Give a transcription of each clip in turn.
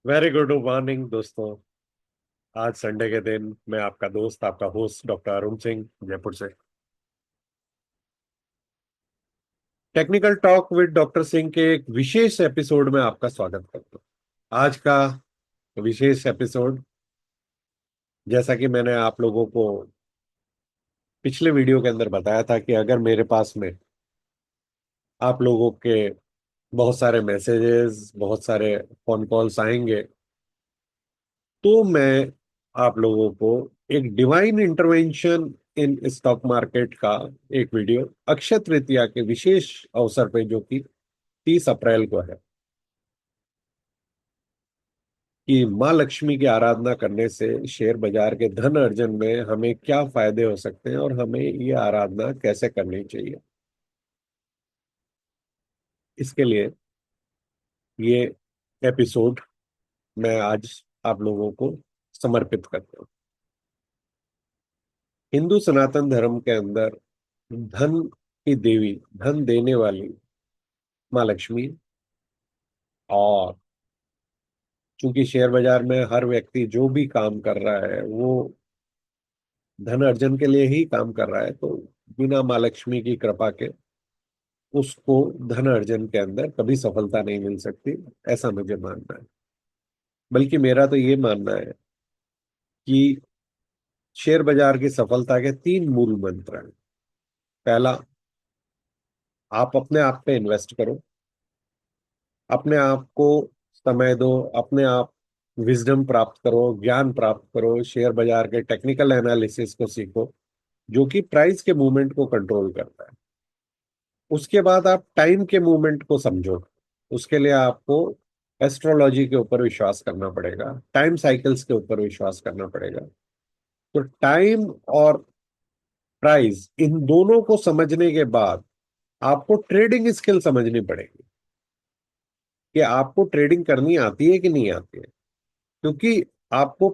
Very good morning दोस्तों। आज Sunday के दिन मैं आपका दोस्त आपका होस्ट डॉक्टर अरुण सिंह जयपुर से technical talk with doctor Singh के एक विशेष एपिसोड में आपका स्वागत करता हूँ। आज का विशेष एपिसोड, जैसा कि मैंने आप लोगों को पिछले वीडियो के अंदर बताया था कि अगर मेरे पास में आप लोगों के बहुत सारे मैसेजेस, बहुत सारे फोन कॉल्स आएंगे, तो मैं आप लोगों को एक divine intervention in stock market का एक वीडियो अक्षय तृतीया के विशेष अवसर पे, जो कि 30 अप्रैल को है, कि माँ लक्ष्मी की आराधना करने से शेयर बाजार के धन अर्जन में हमें क्या फायदे हो सकते हैं और हमें ये आराधना कैसे करनी चाहिए। इसके लिए ये एपिसोड मैं आज आप लोगों को समर्पित करता हूँ। हिंदू सनातन धर्म के अंदर धन की देवी, धन देने वाली माँ लक्ष्मी, और चूंकि शेयर बाजार में हर व्यक्ति जो भी काम कर रहा है वो धन अर्जन के लिए ही काम कर रहा है, तो बिना माँ लक्ष्मी की कृपा के उसको धन अर्जन के अंदर कभी सफलता नहीं मिल सकती, ऐसा मुझे मानना है। बल्कि मेरा तो ये मानना है कि शेयर बाजार की सफलता के तीन मूल मंत्र हैं। पहला, आप अपने आप पे इन्वेस्ट करो, अपने आप को समय दो, अपने आप विजडम प्राप्त करो, ज्ञान प्राप्त करो, शेयर बाजार के टेक्निकल एनालिसिस को सीखो, जो कि प्राइस के मूवमेंट को कंट्रोल करता है। उसके बाद आप टाइम के मूवमेंट को समझो। उसके लिए आपको एस्ट्रोलॉजी के ऊपर विश्वास करना पड़ेगा, टाइम साइकिल्स के ऊपर विश्वास करना पड़ेगा। तो टाइम और प्राइस, इन दोनों को समझने के बाद आपको ट्रेडिंग स्किल समझनी पड़ेगी कि आपको ट्रेडिंग करनी आती है कि नहीं आती है। क्योंकि आपको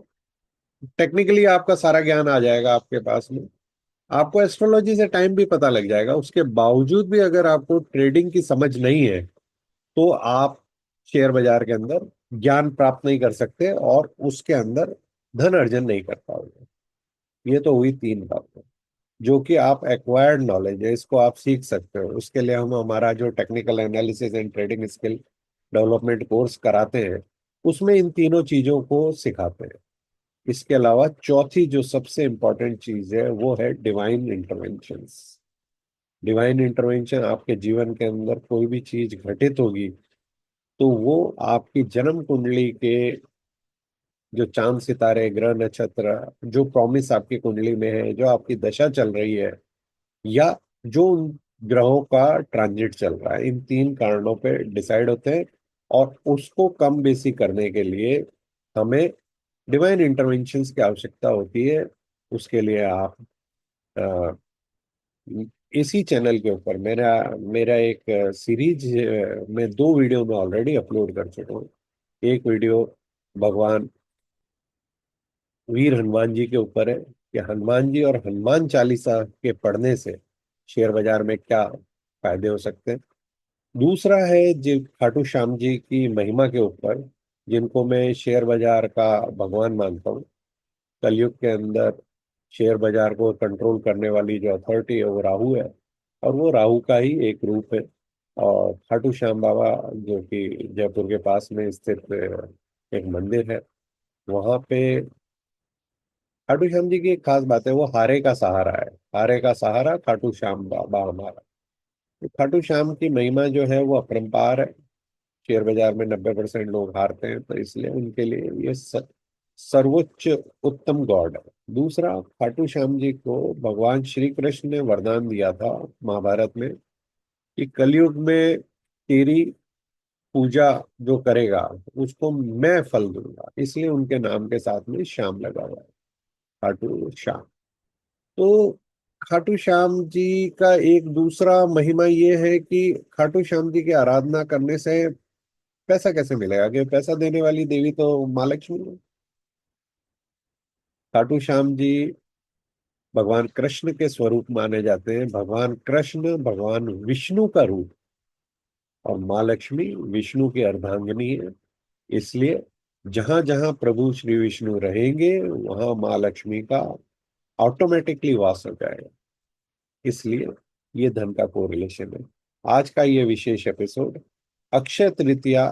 टेक्निकली आपका सारा ज्ञान आ जाएगा आपके पास में, आपको एस्ट्रोलॉजी से टाइम भी पता लग जाएगा, उसके बावजूद भी अगर आपको ट्रेडिंग की समझ नहीं है तो आप शेयर बाजार के अंदर ज्ञान प्राप्त नहीं कर सकते और उसके अंदर धन अर्जन नहीं कर पाओगे। ये तो हुई तीन बातें, जो कि आप एक्वायर्ड नॉलेज है, इसको आप सीख सकते हो। उसके लिए हम हमारा जो technical analysis and trading skill development course कराते हैं, उसमें इन तीनों चीजों को सिखाते हैं। इसके अलावा चौथी जो सबसे इंपॉर्टेंट चीज है वो है डिवाइन इंटरवेंशंस। डिवाइन इंटरवेंशन, आपके जीवन के अंदर कोई भी चीज घटित होगी तो वो आपकी जन्म कुंडली के जो चांद सितारे ग्रह नक्षत्र, जो प्रॉमिस आपकी कुंडली में है, जो आपकी दशा चल रही है, या जो उन ग्रहों का ट्रांजिट चल रहा है, इन तीन कारणों पे डिसाइड होते हैं। और उसको कम बेसी करने के लिए हमें डिवाइन इंटरवेंशंस की आवश्यकता होती है। उसके लिए आप अ, इसी चैनल के ऊपर मेरा मेरा एक सीरीज में दो वीडियो में ऑलरेडी अपलोड कर चुका हूँ। एक वीडियो भगवान वीर हनुमान जी के ऊपर है कि हनुमान जी और हनुमान चालीसा के पढ़ने से शेयर बाजार में क्या फायदे हो सकते हैं। दूसरा है जी खाटू श्याम जी की महिमा के ऊपर, जिनको मैं शेयर बाजार का भगवान मानता हूँ। कलयुग के अंदर शेयर बाजार को कंट्रोल करने वाली जो अथॉरिटी है वो राहु है, और वो राहु का ही एक रूप है। और खाटू श्याम बाबा, जो कि जयपुर के पास में स्थित एक मंदिर है, वहाँ पे खाटू श्याम जी की एक खास बात है, वो हारे का सहारा है। हारे का सहारा खाटू श्याम बाबा हमारा। तो खाटू श्याम की महिमा जो है वो अपरंपार है। शेयर बाजार में 90% लोग हारते हैं, तो इसलिए उनके लिए ये सर्वोच्च उत्तम गॉड है। दूसरा, खाटू श्याम जी को भगवान श्री कृष्ण ने वरदान दिया था महाभारत में कि कलयुग में तेरी पूजा जो करेगा उसको मैं फल दूंगा, इसलिए उनके नाम के साथ में श्याम लगा हुआ है, खाटू श्याम। तो खाटू श्याम जी का एक दूसरा महिमा ये है कि खाटू श्याम जी की आराधना करने से पैसा कैसे मिलेगा, कि पैसा देने वाली देवी तो माँ लक्ष्मी है। खाटू श्याम जी भगवान कृष्ण के स्वरूप माने जाते हैं। भगवान कृष्ण भगवान विष्णु का रूप, और माँ लक्ष्मी विष्णु की अर्धांगिनी है। इसलिए जहां जहां प्रभु श्री विष्णु रहेंगे वहां माँ लक्ष्मी का ऑटोमेटिकली वास हो जाएगा। इसलिए ये धन का कोरिलेशन है। आज का ये विशेष एपिसोड अक्षय तृतीया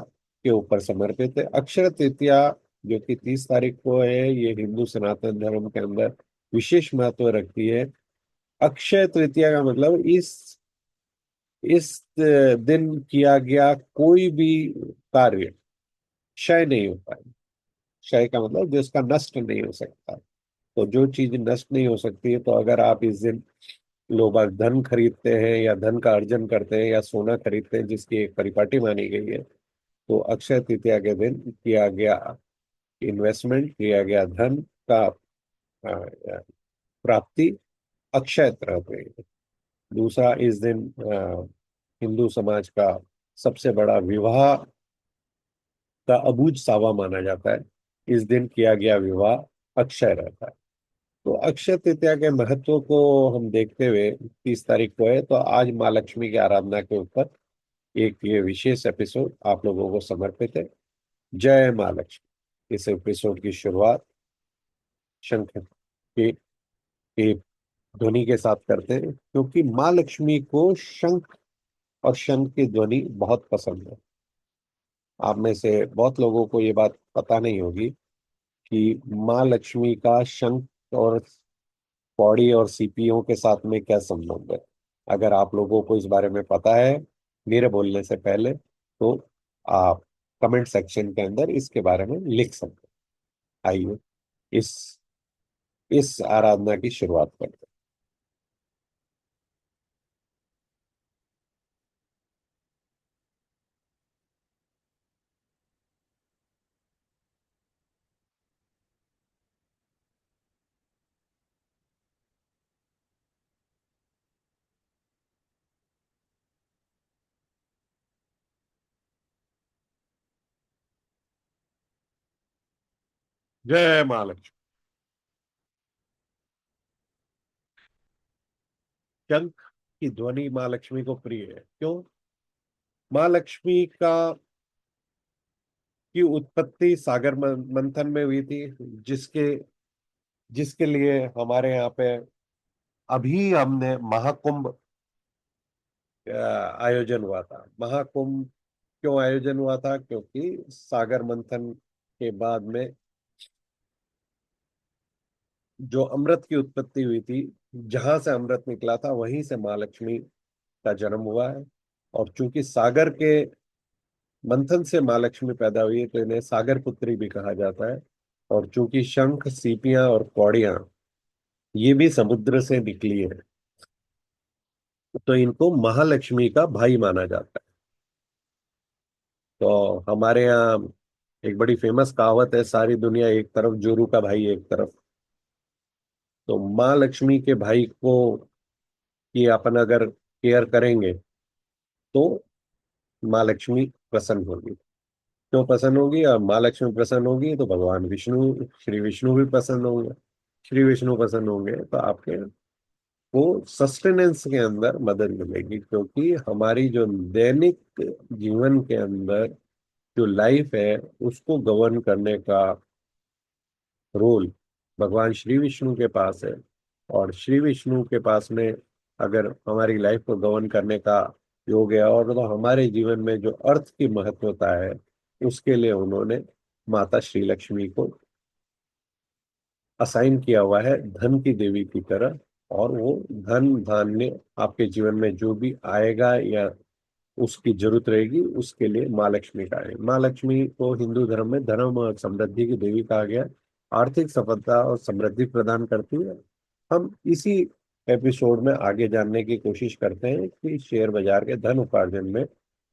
के ऊपर समर्पित है। अक्षय तृतीया जो कि 30 तारीख को है, ये हिंदू सनातन धर्म के अंदर विशेष महत्व रखती है। अक्षय तृतीया का मतलब इस दिन किया गया कोई भी कार्य क्षय नहीं होता है। क्षय का मतलब जिसका नष्ट नहीं हो सकता। तो जो चीज नष्ट नहीं हो सकती है, तो अगर आप इस दिन लोग धन खरीदते हैं या धन का अर्जन करते हैं या सोना खरीदते हैं जिसकी एक परिपाटी मानी गई है, तो अक्षय तृतीया के दिन किया गया इन्वेस्टमेंट, किया गया धन का प्राप्ति अक्षय रहते हैं। दूसरा, इस दिन हिंदू समाज का सबसे बड़ा विवाह का अबूझ सावा माना जाता है। इस दिन किया गया विवाह अक्षय रहता है। तो अक्षय तृतीया के महत्व को हम देखते हुए 30 तारीख को है, तो आज माँ लक्ष्मी की आराधना के ऊपर एक ये विशेष एपिसोड आप लोगों को समर्पित है। जय माँ लक्ष्मी। इस एपिसोड की शुरुआत शंख के ध्वनि के साथ करते हैं, क्योंकि माँ लक्ष्मी को शंख और शंख की ध्वनि बहुत पसंद है। आप में से बहुत लोगों को ये बात पता नहीं होगी कि माँ लक्ष्मी का शंख और पौड़ी और सीपियों के साथ में क्या संबंध है। अगर आप लोगों को इस बारे में पता है मेरे बोलने से पहले, तो आप कमेंट सेक्शन के अंदर इसके बारे में लिख सकते हैं। आइए इस इस आराधना की शुरुआत करते हैं। जय माँ लक्ष्मी। शंख की ध्वनि माँ लक्ष्मी को प्रिय है। क्यों? माँ लक्ष्मी का की उत्पत्ति सागर मंथन में हुई थी, जिसके जिसके लिए हमारे यहाँ पे अभी हमने महाकुंभ आयोजन हुआ था। महाकुंभ क्यों आयोजन हुआ था? क्योंकि सागर मंथन के बाद में जो अमृत की उत्पत्ति हुई थी, जहां से अमृत निकला था वहीं से माँ लक्ष्मी का जन्म हुआ है। और चूंकि सागर के मंथन से माँ लक्ष्मी पैदा हुई है, तो इन्हें सागर पुत्री भी कहा जाता है। और चूंकि शंख, सीपियां और कौड़ियां ये भी समुद्र से निकली है, तो इनको महालक्ष्मी का भाई माना जाता है। तो हमारे यहाँ एक बड़ी फेमस कहावत है, सारी दुनिया एक तरफ, जोरू का भाई एक तरफ। तो माँ लक्ष्मी के भाई को की अपन अगर केयर करेंगे, तो माँ लक्ष्मी प्रसन्न होगी। क्यों प्रसन्न होगी? और माँ लक्ष्मी प्रसन्न होगी तो भगवान विष्णु, श्री विष्णु भी प्रसन्न होंगे। श्री विष्णु प्रसन्न होंगे तो आपके को सस्टेनेंस के अंदर मदद मिलेगी, क्योंकि हमारी जो दैनिक जीवन के अंदर जो लाइफ है उसको गवर्न करने का रोल भगवान श्री विष्णु के पास है। और श्री विष्णु के पास में अगर हमारी लाइफ को गवर्न करने का योग है, और तो हमारे जीवन में जो अर्थ की महत्वता है, उसके लिए उन्होंने माता श्री लक्ष्मी को असाइन किया हुआ है धन की देवी की तरह। और वो धन धान्य आपके जीवन में जो भी आएगा या उसकी जरूरत रहेगी, उसके लिए माँ लक्ष्मी का है। माँ लक्ष्मी को हिंदू धर्म में धर्म और समृद्धि की देवी कहा गया है। आर्थिक सफलता और समृद्धि प्रदान करती है। हम इसी एपिसोड में आगे जानने की कोशिश करते हैं कि शेयर बाजार के धन उपार्जन में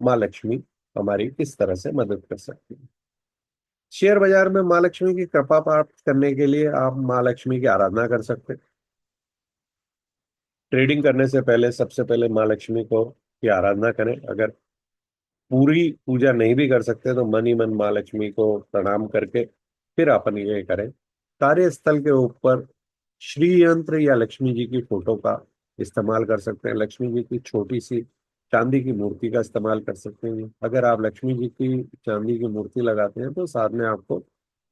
माँ लक्ष्मी हमारी किस तरह से मदद कर सकती है। शेयर बाजार में माँ लक्ष्मी की कृपा प्राप्त करने के लिए आप माँ लक्ष्मी की आराधना कर सकते हैं। ट्रेडिंग करने से पहले सबसे पहले माँ लक्ष्मी को की आराधना करें। अगर पूरी पूजा नहीं भी कर सकते तो मन ही मन माँ लक्ष्मी को प्रणाम करके फिर अपन ये करें। कार्यस्थल के ऊपर श्री यंत्र या लक्ष्मी जी की फोटो का इस्तेमाल कर सकते हैं। लक्ष्मी जी की छोटी सी चांदी की मूर्ति का इस्तेमाल कर सकते हैं। अगर आप लक्ष्मी जी की चांदी की मूर्ति लगाते हैं तो साथ में आपको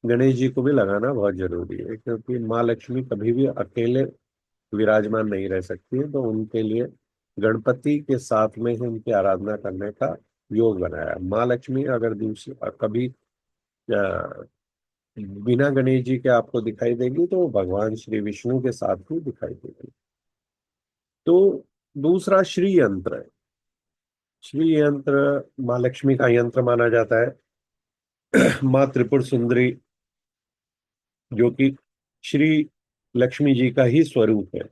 गणेश जी को भी लगाना बहुत जरूरी है, क्योंकि माँ लक्ष्मी कभी भी अकेले विराजमान नहीं रह सकती है। तो उनके लिए गणपति के साथ में ही उनकी आराधना करने का योग बनाया। माँ लक्ष्मी अगर दूसरी कभी बिना गणेश जी के आपको दिखाई देगी तो वो भगवान श्री विष्णु के साथ ही दिखाई देगी। तो दूसरा श्री यंत्र है। श्री यंत्र माँ लक्ष्मी का यंत्र माना जाता है। माँ त्रिपुर सुंदरी, जो कि श्री लक्ष्मी जी का ही स्वरूप है,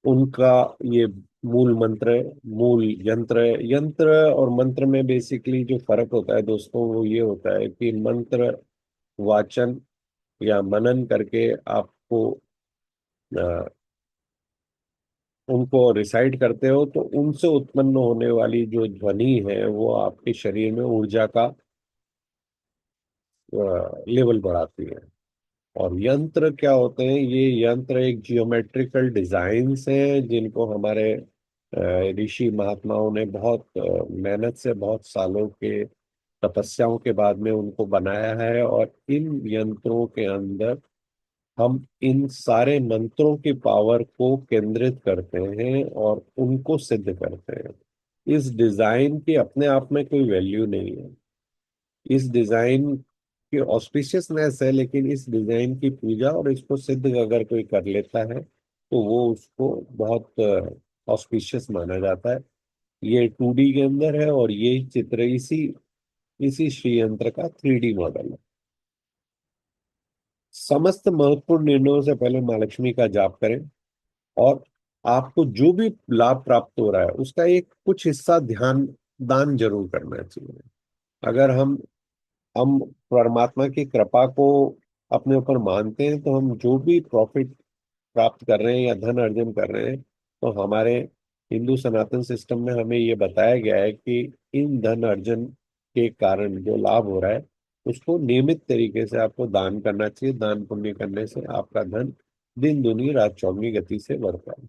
उनका ये मूल मंत्र है, मूल यंत्र है। यंत्र और मंत्र में बेसिकली जो फर्क होता है दोस्तों, वो ये होता है कि मंत्र वाचन या मनन करके आपको उनको रिसाइट करते हो तो उनसे उत्पन्न होने वाली जो ध्वनि है वो आपके शरीर में ऊर्जा का लेवल बढ़ाती है। और यंत्र क्या होते हैं? ये यंत्र एक जियोमेट्रिकल डिजाइन्स हैं जिनको हमारे ऋषि महात्माओं ने बहुत मेहनत से, बहुत सालों के तपस्याओं के बाद में उनको बनाया है। और इन यंत्रों के अंदर हम इन सारे मंत्रों की पावर को केंद्रित करते हैं और उनको सिद्ध करते हैं। इस डिजाइन की अपने आप में कोई वैल्यू नहीं है। इस डिजाइन की ऑस्पिशियसनेस है, लेकिन इस डिजाइन की पूजा और इसको सिद्ध अगर कोई कर लेता है तो वो उसको बहुत ऑस्पिशियस माना जाता है। ये 2D के अंदर है और ये चित्र इसी इसी श्री यंत्र का 3D मॉडल है। समस्त महत्वपूर्ण निर्णयों से पहले माँ लक्ष्मी का जाप करें, और आपको जो भी लाभ प्राप्त हो रहा है उसका एक कुछ हिस्सा ध्यान दान जरूर करना चाहिए। अगर हम परमात्मा की कृपा को अपने ऊपर मानते हैं तो हम जो भी प्रॉफिट प्राप्त कर रहे हैं या धन अर्जन कर रहे हैं, तो हमारे हिंदू सनातन सिस्टम में हमें ये बताया गया है कि इन धन अर्जन के कारण जो लाभ हो रहा है उसको नियमित तरीके से आपको दान करना चाहिए। दान पुण्य करने से आपका धन दिन दूनी रात चौगनी गति से बढ़ता है।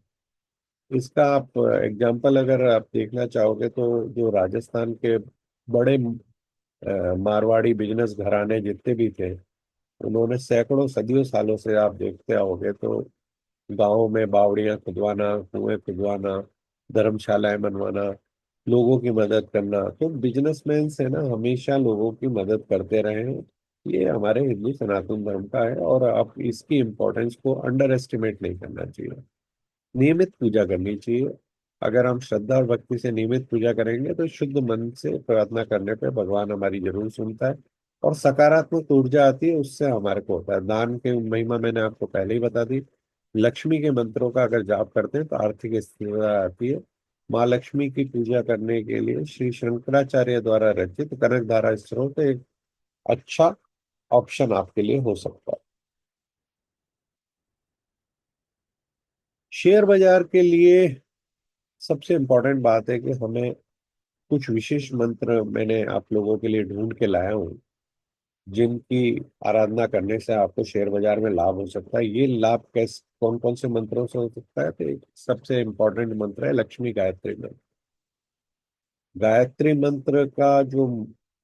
इसका आप एग्जाम्पल अगर आप देखना चाहोगे तो जो राजस्थान के बड़े मारवाड़ी बिजनेस घराने जितने भी थे, उन्होंने सैकड़ों सदियों सालों से आप देखते आओगे तो गाँव में बावड़ियां खुदवाना, कुएं खुदवाना, धर्मशालाएं बनवाना, लोगों की मदद करना, तो बिजनेसमैन से ना हमेशा लोगों की मदद करते रहे हैं। ये हमारे हिंदू सनातन धर्म का है और आप इसकी इम्पोर्टेंस को अंडर एस्टिमेट नहीं करना चाहिए। नियमित पूजा करनी चाहिए। अगर हम श्रद्धा और भक्ति से नियमित पूजा करेंगे तो शुद्ध मन से प्रार्थना करने पे भगवान हमारी जरूर सुनता है और सकारात्मक ऊर्जा आती है, उससे हमारे को होता है। दान की महिमा मैंने आपको पहले ही बता दी। लक्ष्मी के मंत्रों का अगर जाप करते हैं तो आर्थिक स्थिरता आती है। माँ लक्ष्मी की पूजा करने के लिए श्री शंकराचार्य द्वारा रचित कनकधारा स्त्रोत एक अच्छा ऑप्शन आपके लिए हो सकता है। शेयर बाजार के लिए सबसे इम्पोर्टेंट बात है कि हमें कुछ विशेष मंत्र मैंने आप लोगों के लिए ढूंढ के लाया हूँ, जिनकी आराधना करने से आपको शेयर बाजार में लाभ हो सकता है। ये लाभ कैसे, कौन कौन से मंत्रों से हो सकता है? तो एक सबसे इम्पोर्टेंट मंत्र है लक्ष्मी गायत्री मंत्र। गायत्री मंत्र का जो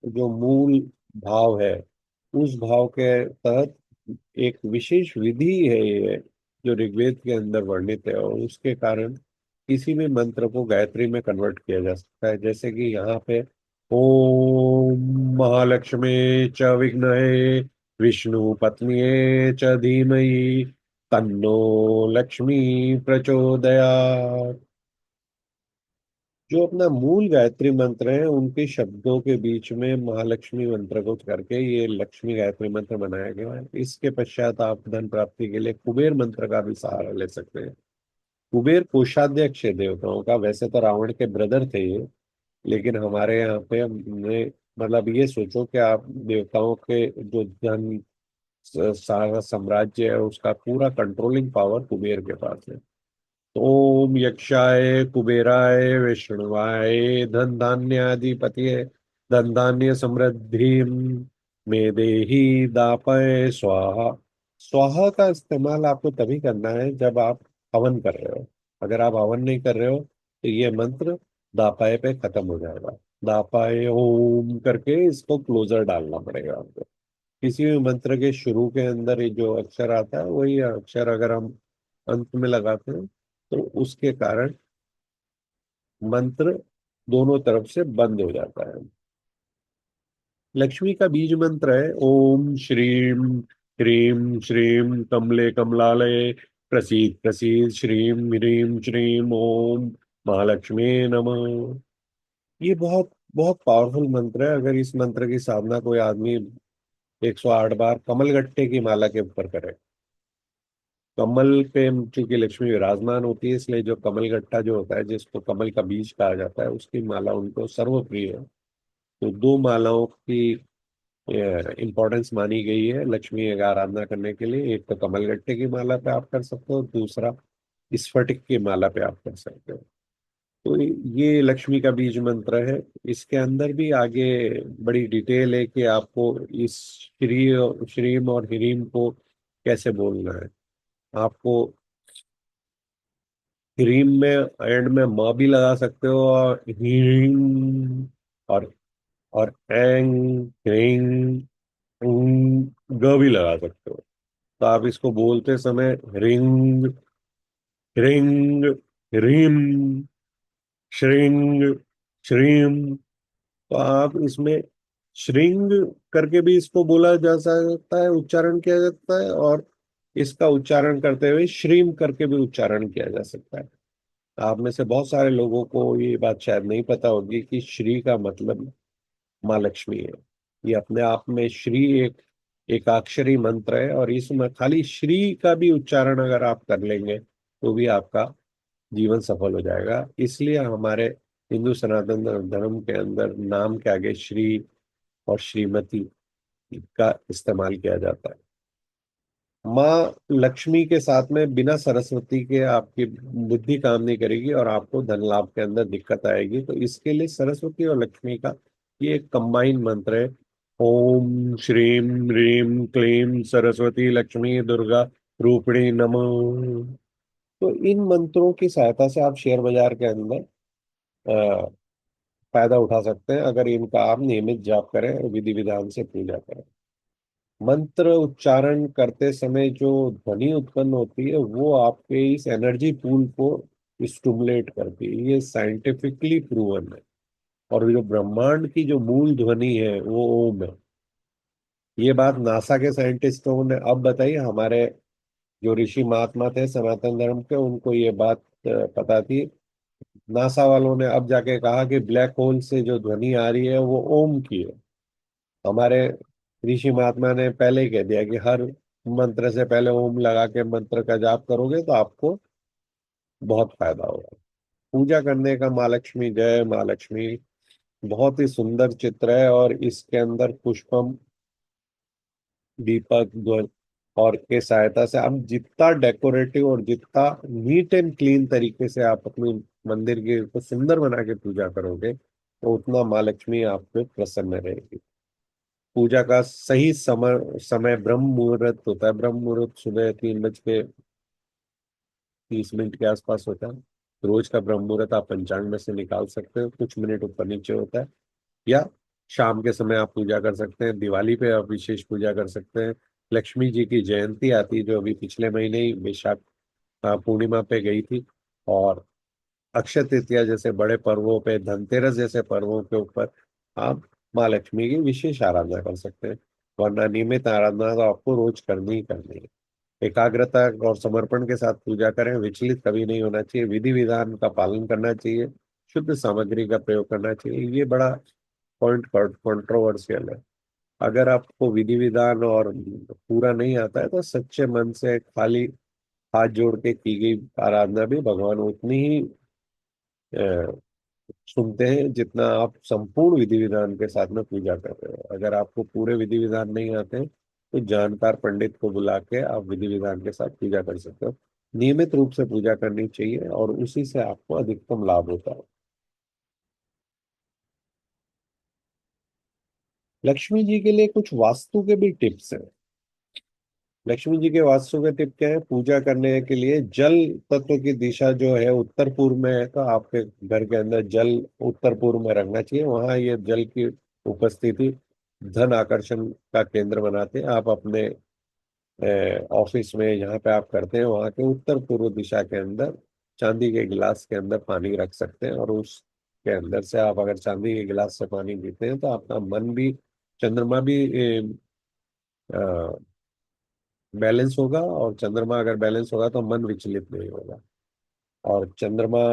जो मूल भाव है, उस भाव के तहत एक विशेष विधि है ये, जो ऋग्वेद के अंदर वर्णित है, और उसके कारण किसी भी मंत्र को गायत्री में कन्वर्ट किया जा सकता है। जैसे कि यहाँ पे ओम महालक्ष्मी च विघ्नहे विष्णु पत्न्ये च धीमहि तन्नो लक्ष्मी प्रचोदयात्। जो अपना मूल गायत्री मंत्र है उनके शब्दों के बीच में महालक्ष्मी मंत्र को करके ये लक्ष्मी गायत्री मंत्र बनाया गया है। इसके पश्चात आप धन प्राप्ति के लिए कुबेर मंत्र का भी सहारा ले सकते हैं। कुबेर कोषाध्यक्ष है देवताओं का। वैसे तो रावण के ब्रदर थे ये, लेकिन हमारे यहाँ पे हमने, मतलब ये सोचो कि आप देवताओं के जो धन सारा साम्राज्य है उसका पूरा कंट्रोलिंग पावर कुबेर के पास है। ओम यक्षाय कुबेराय विष्णुवाय धन धान्याधिपतये धन धान्य समृद्धि में देहि दापय स्वाहा। स्वाहा का इस्तेमाल आपको तभी करना है जब आप हवन कर रहे हो। अगर आप हवन नहीं कर रहे हो तो ये मंत्र दापाए पे खत्म हो जाएगा। दापाए ओम करके इसको क्लोजर डालना पड़ेगा आपको। किसी भी मंत्र के शुरू के अंदर ये जो अक्षर आता है वही अक्षर अगर हम अंत में लगाते हैं तो उसके कारण मंत्र दोनों तरफ से बंद हो जाता है। लक्ष्मी का बीज मंत्र है ओम श्रीम ह्रीम श्रीम कमले कमलालय प्रसीद प्रसीद श्रीम ह्रीम श्रीम ओम महालक्ष्मी नमः। ये बहुत बहुत पावरफुल मंत्र है। अगर इस मंत्र की साधना कोई आदमी 108 बार कमलगट्टे की माला के ऊपर करे, कमल पे चूंकि लक्ष्मी विराजमान होती है इसलिए जो कमलगट्टा जो होता है जिसको कमल का बीज कहा जाता है उसकी माला उनको सर्वप्रिय है। तो दो मालाओं की इम्पोर्टेंस मानी गई है लक्ष्मी का आराधना करने के लिए। एक तो कमलगट्टे की माला पे आप कर सकते हो, दूसरा स्फटिक की माला पे आप कर सकते हो। तो ये लक्ष्मी का बीज मंत्र है। इसके अंदर भी आगे बड़ी डिटेल है कि आपको इस श्रीम और ह्रीम को कैसे बोलना है। आपको ह्रीम में एंड में माँ भी लगा सकते हो, और ह्रीम और एंग ह्रींग ग भी लगा सकते हो। तो आप इसको बोलते समय रिंग रिंग रिम श्रिंग श्रीम, तो आप इसमें श्रिंग करके भी इसको बोला जा सकता है, उच्चारण किया जाता है, और इसका उच्चारण करते हुए श्रीम करके भी उच्चारण किया जा सकता है। आप में से बहुत सारे लोगों को ये बात शायद नहीं पता होगी कि श्री का मतलब माँ लक्ष्मी है। ये अपने आप में श्री एक एकाक्षरी मंत्र है, और इसमें खाली श्री का भी उच्चारण अगर आप कर लेंगे तो भी आपका जीवन सफल हो जाएगा। इसलिए हमारे हिंदू सनातन धर्म के अंदर नाम के आगे श्री और श्रीमती का इस्तेमाल किया जाता है। माँ लक्ष्मी के साथ में बिना सरस्वती के आपकी बुद्धि काम नहीं करेगी और आपको धन लाभ के अंदर दिक्कत आएगी। तो इसके लिए सरस्वती और लक्ष्मी का ये एक कंबाइन मंत्र है ओम श्रीम ह्रीम क्लीम सरस्वती लक्ष्मी दुर्गा रूपिणी नमः। तो इन मंत्रों की सहायता से आप शेयर बाजार के अंदर अ, फायदा उठा सकते हैं अगर इनका आप नियमित जाप करें और विधि विधान से पूजा करें। मंत्र उच्चारण करते समय जो ध्वनि उत्पन्न होती है वो आपके इस एनर्जी पूल को स्टिमुलेट करती है। ये साइंटिफिकली प्रूवन है। और जो ब्रह्मांड की जो मूल ध्वनि है वो ओम है। ये बात नासा के साइंटिस्टों ने अब बताई। हमारे जो ऋषि महात्मा थे सनातन धर्म के उनको ये बात पता थी। नासा वालों ने अब जाके कहा कि ब्लैक होल से जो ध्वनि आ रही है वो ओम की है। हमारे ऋषि महात्मा ने पहले ही कह दिया कि हर मंत्र से पहले ओम लगा के मंत्र का जाप करोगे तो आपको बहुत फायदा होगा। पूजा करने का माँ लक्ष्मी जय माँ लक्ष्मी बहुत ही सुंदर चित्र है, और इसके अंदर पुष्पम दीपक ध्वनि और के सहायता से आप जितना डेकोरेटिव और जितना नीट एंड क्लीन तरीके से आप अपनी मंदिर के को सुंदर बना के पूजा करोगे तो उतना माँ लक्ष्मी आप पे प्रसन्न रहेगी। पूजा का सही समय समय ब्रह्म मुहूर्त होता है। ब्रह्म मुहूर्त सुबह 3:30 के आसपास होता है। रोज का ब्रह्म मुहूर्त आप पंचांग में से निकाल सकते हो, कुछ मिनट ऊपर नीचे होता है। या शाम के समय आप पूजा कर सकते हैं। दिवाली पे आप विशेष पूजा कर सकते हैं। लक्ष्मी जी की जयंती आती है जो अभी पिछले महीने ही वैशाख पूर्णिमा पे गई थी। और अक्षय तृतीया जैसे बड़े पर्वों पे, धनतेरस जैसे पर्वों के ऊपर आप माँ लक्ष्मी की विशेष आराधना कर सकते हैं। वरना नियमित आराधना तो आपको रोज करनी ही करनी है। एकाग्रता और समर्पण के साथ पूजा करें। विचलित कभी नहीं होना चाहिए। विधि विधान का पालन करना चाहिए। शुद्ध सामग्री का प्रयोग करना चाहिए। ये बड़ा पॉइंट कंट्रोवर्शियल है। अगर आपको विधि विधान और पूरा नहीं आता है तो सच्चे मन से खाली हाथ जोड़ के की गई आराधना भी भगवान उतनी ही सुनते हैं जितना आप संपूर्ण विधि विधान के साथ में पूजा कर रहे हो। अगर आपको पूरे विधि विधान नहीं आते हैं तो जानकार पंडित को बुला के आप विधि विधान के साथ पूजा कर सकते हो। नियमित रूप से पूजा करनी चाहिए और उसी से आपको अधिकतम लाभ होता है। लक्ष्मी जी के लिए कुछ वास्तु के भी टिप्स हैं। लक्ष्मी जी के वास्तु के टिप क्या है? पूजा करने के लिए जल तत्व की दिशा जो है उत्तर पूर्व में है, तो आपके घर के अंदर जल उत्तर पूर्व में रखना चाहिए। वहां ये जल की उपस्थिति धन आकर्षण का केंद्र बनाते हैं। आप अपने ऑफिस में जहाँ पे आप करते हैं वहां के उत्तर पूर्व दिशा के अंदर चांदी के गिलास के अंदर पानी रख सकते हैं, और उसके अंदर से आप अगर चांदी के गिलास से पानी पीते हैं तो आपका मन भी, चंद्रमा भी बैलेंस होगा, और चंद्रमा अगर बैलेंस होगा तो मन विचलित नहीं होगा। और चंद्रमा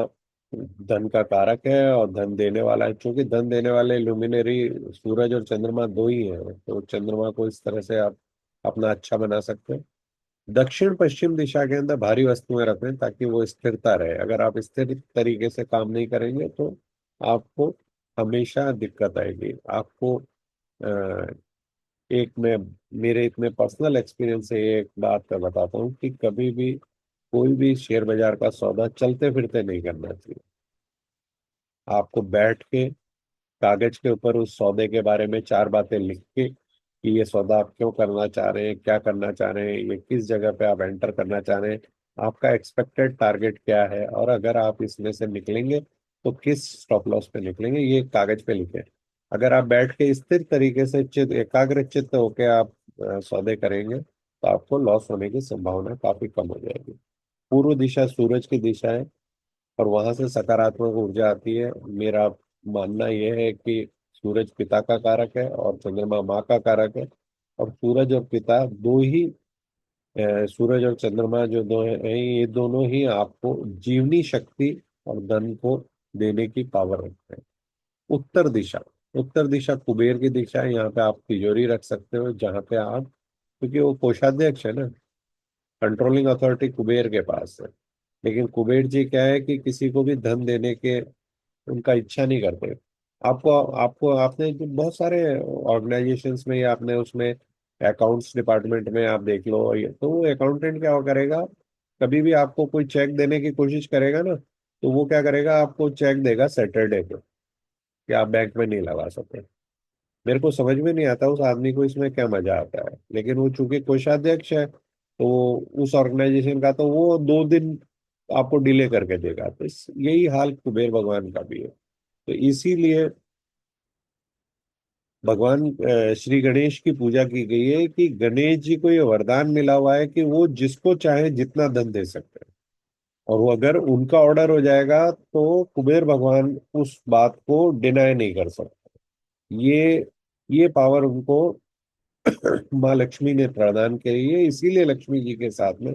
धन का कारक है और धन देने वाला है। क्योंकि धन देने वाले लुमिनरी सूरज और चंद्रमा दो ही हैं, तो चंद्रमा को इस तरह से आप अपना अच्छा बना सकते हैं। दक्षिण पश्चिम दिशा के अंदर भारी वस्तुएं रखें ताकि वो स्थिरता रहे। अगर आप स्थिर तरीके से काम नहीं करेंगे तो आपको हमेशा दिक्कत आएगी। आपको एक मैं मेरे इतने पर्सनल एक्सपीरियंस से एक बात मैं बताता हूँ कि कभी भी कोई भी शेयर बाजार का सौदा चलते फिरते नहीं करना चाहिए। आपको बैठ के कागज के ऊपर उस सौदे के बारे में चार बातें लिख के कि ये सौदा आप क्यों करना चाह रहे हैं, क्या करना चाह रहे हैं, ये किस जगह पे आप एंटर करना चाह रहे हैं, आपका एक्सपेक्टेड टारगेट क्या है, और अगर आप इसमें से निकलेंगे तो किस स्टॉप लॉस पे निकलेंगे, ये कागज पे लिखें। अगर आप बैठ के स्थिर तरीके से एकाग्र चित्त होके आप सौदे करेंगे तो आपको लॉस होने की संभावना काफी कम हो जाएगी। पूर्व दिशा सूरज की दिशा है और वहां से सकारात्मक ऊर्जा आती है। मेरा मानना यह है कि सूरज पिता का कारक है और चंद्रमा माँ का कारक है। और सूरज और पिता दो ही सूरज और चंद्रमा जो दो हैं, ये दोनों ही आपको जीवनी शक्ति और धन को देने की पावर रखते हैं। उत्तर दिशा, उत्तर दिशा कुबेर की दिशा है। यहाँ पे आप तिजोरी रख सकते हो जहाँ पे आप, क्योंकि वो कोषाध्यक्ष है ना, कंट्रोलिंग अथॉरिटी कुबेर के पास है। लेकिन कुबेर जी क्या है कि किसी को भी धन देने के उनका इच्छा नहीं करते। आपको आपको आपने जो बहुत सारे ऑर्गेनाइजेशंस में या आपने उसमें अकाउंट्स डिपार्टमेंट में आप देख लो, तो वो अकाउंटेंट क्या करेगा, कभी भी आपको कोई चेक देने की कोशिश करेगा ना, तो वो क्या करेगा, आपको चेक देगा सैटरडे को कि आप बैंक में नहीं लगा सकते। मेरे को समझ में नहीं आता उस आदमी को इसमें क्या मजा आता है, लेकिन वो चूंकि कोषाध्यक्ष है तो उस ऑर्गेनाइजेशन का, तो वो 2 दिन आपको डिले करके देगा। तो यही हाल कुबेर भगवान का भी है। तो इसीलिए भगवान श्री गणेश की पूजा की गई है कि गणेश जी को ये वरदान मिला हुआ है कि वो जिसको चाहे जितना धन दे सकते हैं, और वो अगर उनका ऑर्डर हो जाएगा तो कुबेर भगवान उस बात को डिनाई नहीं कर सकते। ये पावर उनको माँ लक्ष्मी ने प्रदान करी है। इसीलिए लक्ष्मी जी के साथ में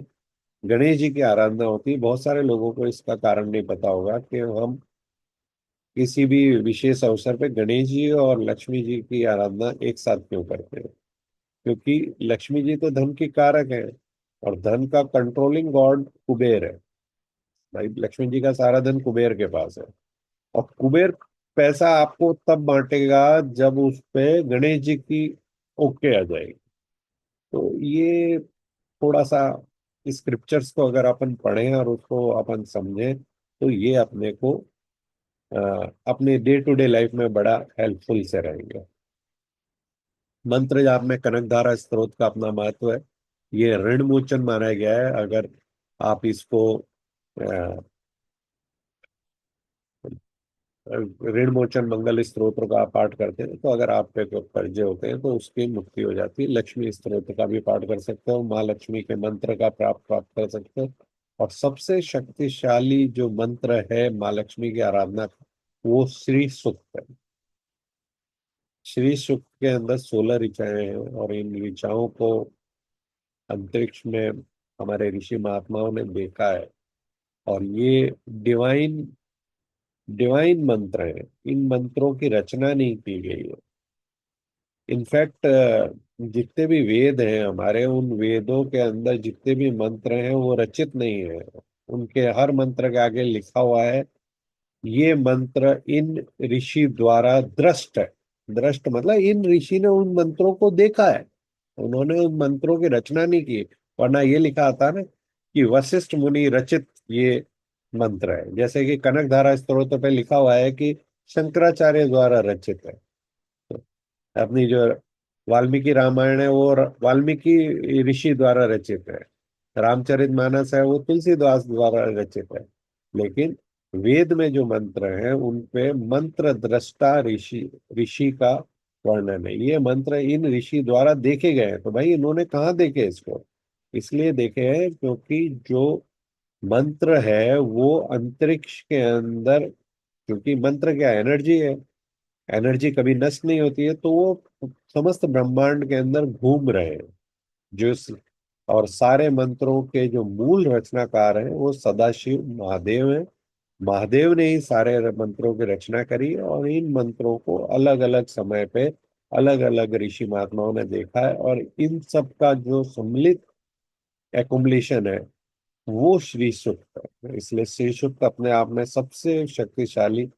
गणेश जी की आराधना होती है। बहुत सारे लोगों को इसका कारण नहीं पता होगा कि हम किसी भी विशेष अवसर पे गणेश जी और लक्ष्मी जी की आराधना एक साथ क्यों करते हैं। क्योंकि लक्ष्मी जी तो धन की कारक है और धन का कंट्रोलिंग गॉड कुबेर है। भाई लक्ष्मी जी का सारा धन कुबेर के पास है, और कुबेर पैसा आपको तब बांटेगा जब उस पे गणेश जी की ओके आ जाएगी। तो ये थोड़ा सा स्क्रिप्चर्स को अगर अपन पढ़ें और उसको अपन समझें तो ये अपने को अ, अपने डे टू डे लाइफ में बड़ा हेल्पफुल से रहेंगे। मंत्र जाप में कनकधारा स्त्रोत का अपना महत्व है। ये ऋण मोचन माना गया है। अगर आप इसको अ, ऋण मोचन मंगल स्तोत्र का आप पाठ करते हैं तो अगर आप पे कोई कर्जे होते हैं तो उसकी मुक्ति हो जाती है। लक्ष्मी स्तोत्र का भी पाठ कर सकते हो, माँ लक्ष्मी के मंत्र का प्राप्त कर सकते हो। और सबसे शक्तिशाली जो मंत्र है माँ लक्ष्मी की आराधना का, वो श्री सूक्त है। श्री सूक्त के अंदर 16 ऋचाएं हैं, और इन ऋचाओं को अंतरिक्ष में हमारे ऋषि महात्माओं ने देखा है। और ये डिवाइन डिवाइन मंत्र है। इन मंत्रों की रचना नहीं की गई है। इनफैक्ट जितने भी वेद हैं हमारे, उन वेदों के अंदर जितने भी मंत्र हैं वो रचित नहीं है। उनके हर मंत्र के आगे लिखा हुआ है ये मंत्र इन ऋषि द्वारा दृष्ट है। दृष्ट मतलब इन ऋषि ने उन मंत्रों को देखा है, उन्होंने उन मंत्रों की रचना नहीं की। वरना ये लिखा आता ना कि वशिष्ठ मुनि रचित ये मंत्र है, जैसे कि कनकधारा स्तोत्र पे लिखा हुआ है कि शंकराचार्य द्वारा रचित है। तो अपनी जो वाल्मीकि रामायण है वो वाल्मीकि ऋषि द्वारा रचित है। रामचरितमानस है वो तुलसीदास द्वारा रचित है। लेकिन वेद में जो मंत्र हैं उन पे मंत्र दृष्टा ऋषि ऋषि का वर्णन है। ये मंत्र इन ऋषि द्वारा देखे गए हैं। तो भाई इन्होंने कहाँ देखे इसको? इसलिए देखे हैं क्योंकि जो मंत्र है वो अंतरिक्ष के अंदर, क्योंकि मंत्र क्या एनर्जी है, एनर्जी कभी नष्ट नहीं होती है, तो वो समस्त ब्रह्मांड के अंदर घूम रहे हैं। जो और सारे मंत्रों के जो मूल रचनाकार हैं वो सदाशिव महादेव हैं। महादेव ने ही सारे मंत्रों की रचना करी और इन मंत्रों को अलग अलग समय पे अलग अलग ऋषि महात्माओं ने देखा है, और इन सब का जो सम्मिलित एकुमुलेशन है वो श्री सूक्त है। इसलिए श्री सूक्त अपने आप में सबसे शक्तिशाली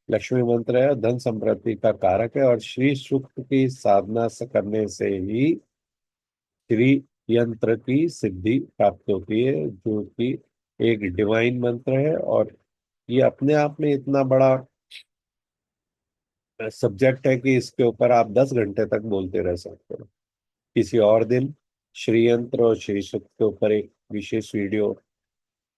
लक्ष्मी मंत्र है, धन संपत्ति का कारक है। और श्री सूक्त की साधना से करने से ही श्री यंत्र की सिद्धि प्राप्त होती है, जो कि एक डिवाइन मंत्र है। और ये अपने आप में इतना बड़ा सब्जेक्ट है कि इसके ऊपर आप 10 घंटे तक बोलते रह सकते हो। किसी और दिन श्री यंत्र और श्री सूक्त के ऊपर एक विशेष वीडियो,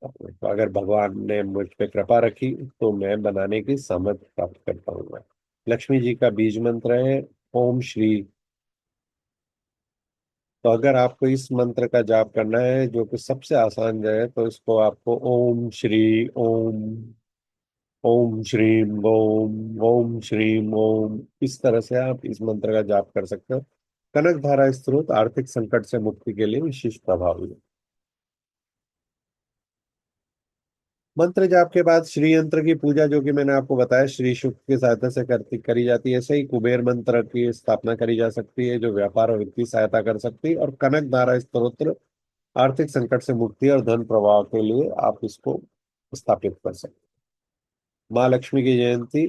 अगर भगवान ने मुझ पे कृपा रखी तो मैं बनाने की समझ प्राप्त कर पाऊंगा। लक्ष्मी जी का बीज मंत्र है ओम श्री। तो अगर आपको इस मंत्र का जाप करना है जो कि सबसे आसान है, तो इसको आपको ओम श्री ओम, ओम श्रीम ओम, ओम श्रीम ओम, इस तरह से आप इस मंत्र का जाप कर सकते हो। कनक धारा स्त्रोत आर्थिक संकट से मुक्ति के लिए विशेष प्रभावी है। मंत्र जाप के बाद श्री यंत्र की पूजा, जो कि मैंने आपको बताया, श्री शुक की सहायता से करती करी जाती है। ऐसे ही कुबेर मंत्र की स्थापना करी जा सकती है जो व्यापार और वित्तीय सहायता कर सकती है। और कनक धारा स्तोत्र आर्थिक संकट से मुक्ति और धन प्रवाह के लिए आप इसको स्थापित कर सकते हैं। माँ लक्ष्मी की जयंती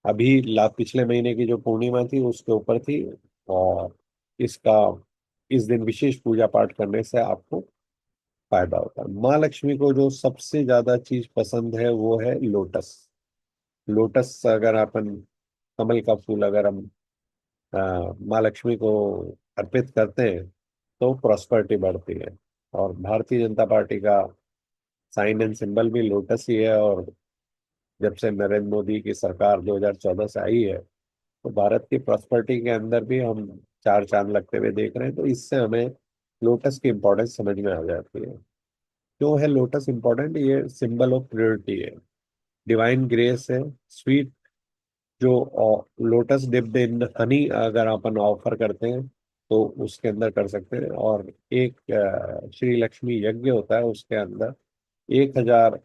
अभी पिछले महीने की जो पूर्णिमा थी उसके ऊपर थी। और इसका इस दिन विशेष पूजा पाठ करने से आपको फायदा होता है। माँ लक्ष्मी को जो सबसे ज्यादा चीज पसंद है वो है लोटस। लोटस अगर अपन, कमल का फूल अगर हम माँ लक्ष्मी को अर्पित करते हैं तो प्रॉस्पेरिटी बढ़ती है। और भारतीय जनता पार्टी का साइन एंड सिंबल भी लोटस ही है। और जब से नरेंद्र मोदी की सरकार 2014 से आई है तो भारत की प्रॉस्पेरिटी के अंदर भी हम चार चांद लगते हुए देख रहे हैं। तो इससे हमें लोटस की इंपॉर्टेंस समझ में आ जाती है। क्यों है लोटस इंपॉर्टेंट? ये सिंबल ऑफ प्योरिटी है, डिवाइन ग्रेस है, स्वीट। जो लोटस डिप्ड इन हनी अगर अपन ऑफर करते हैं तो उसके अंदर कर सकते हैं। और एक श्री लक्ष्मी यज्ञ होता है, उसके अंदर 1,000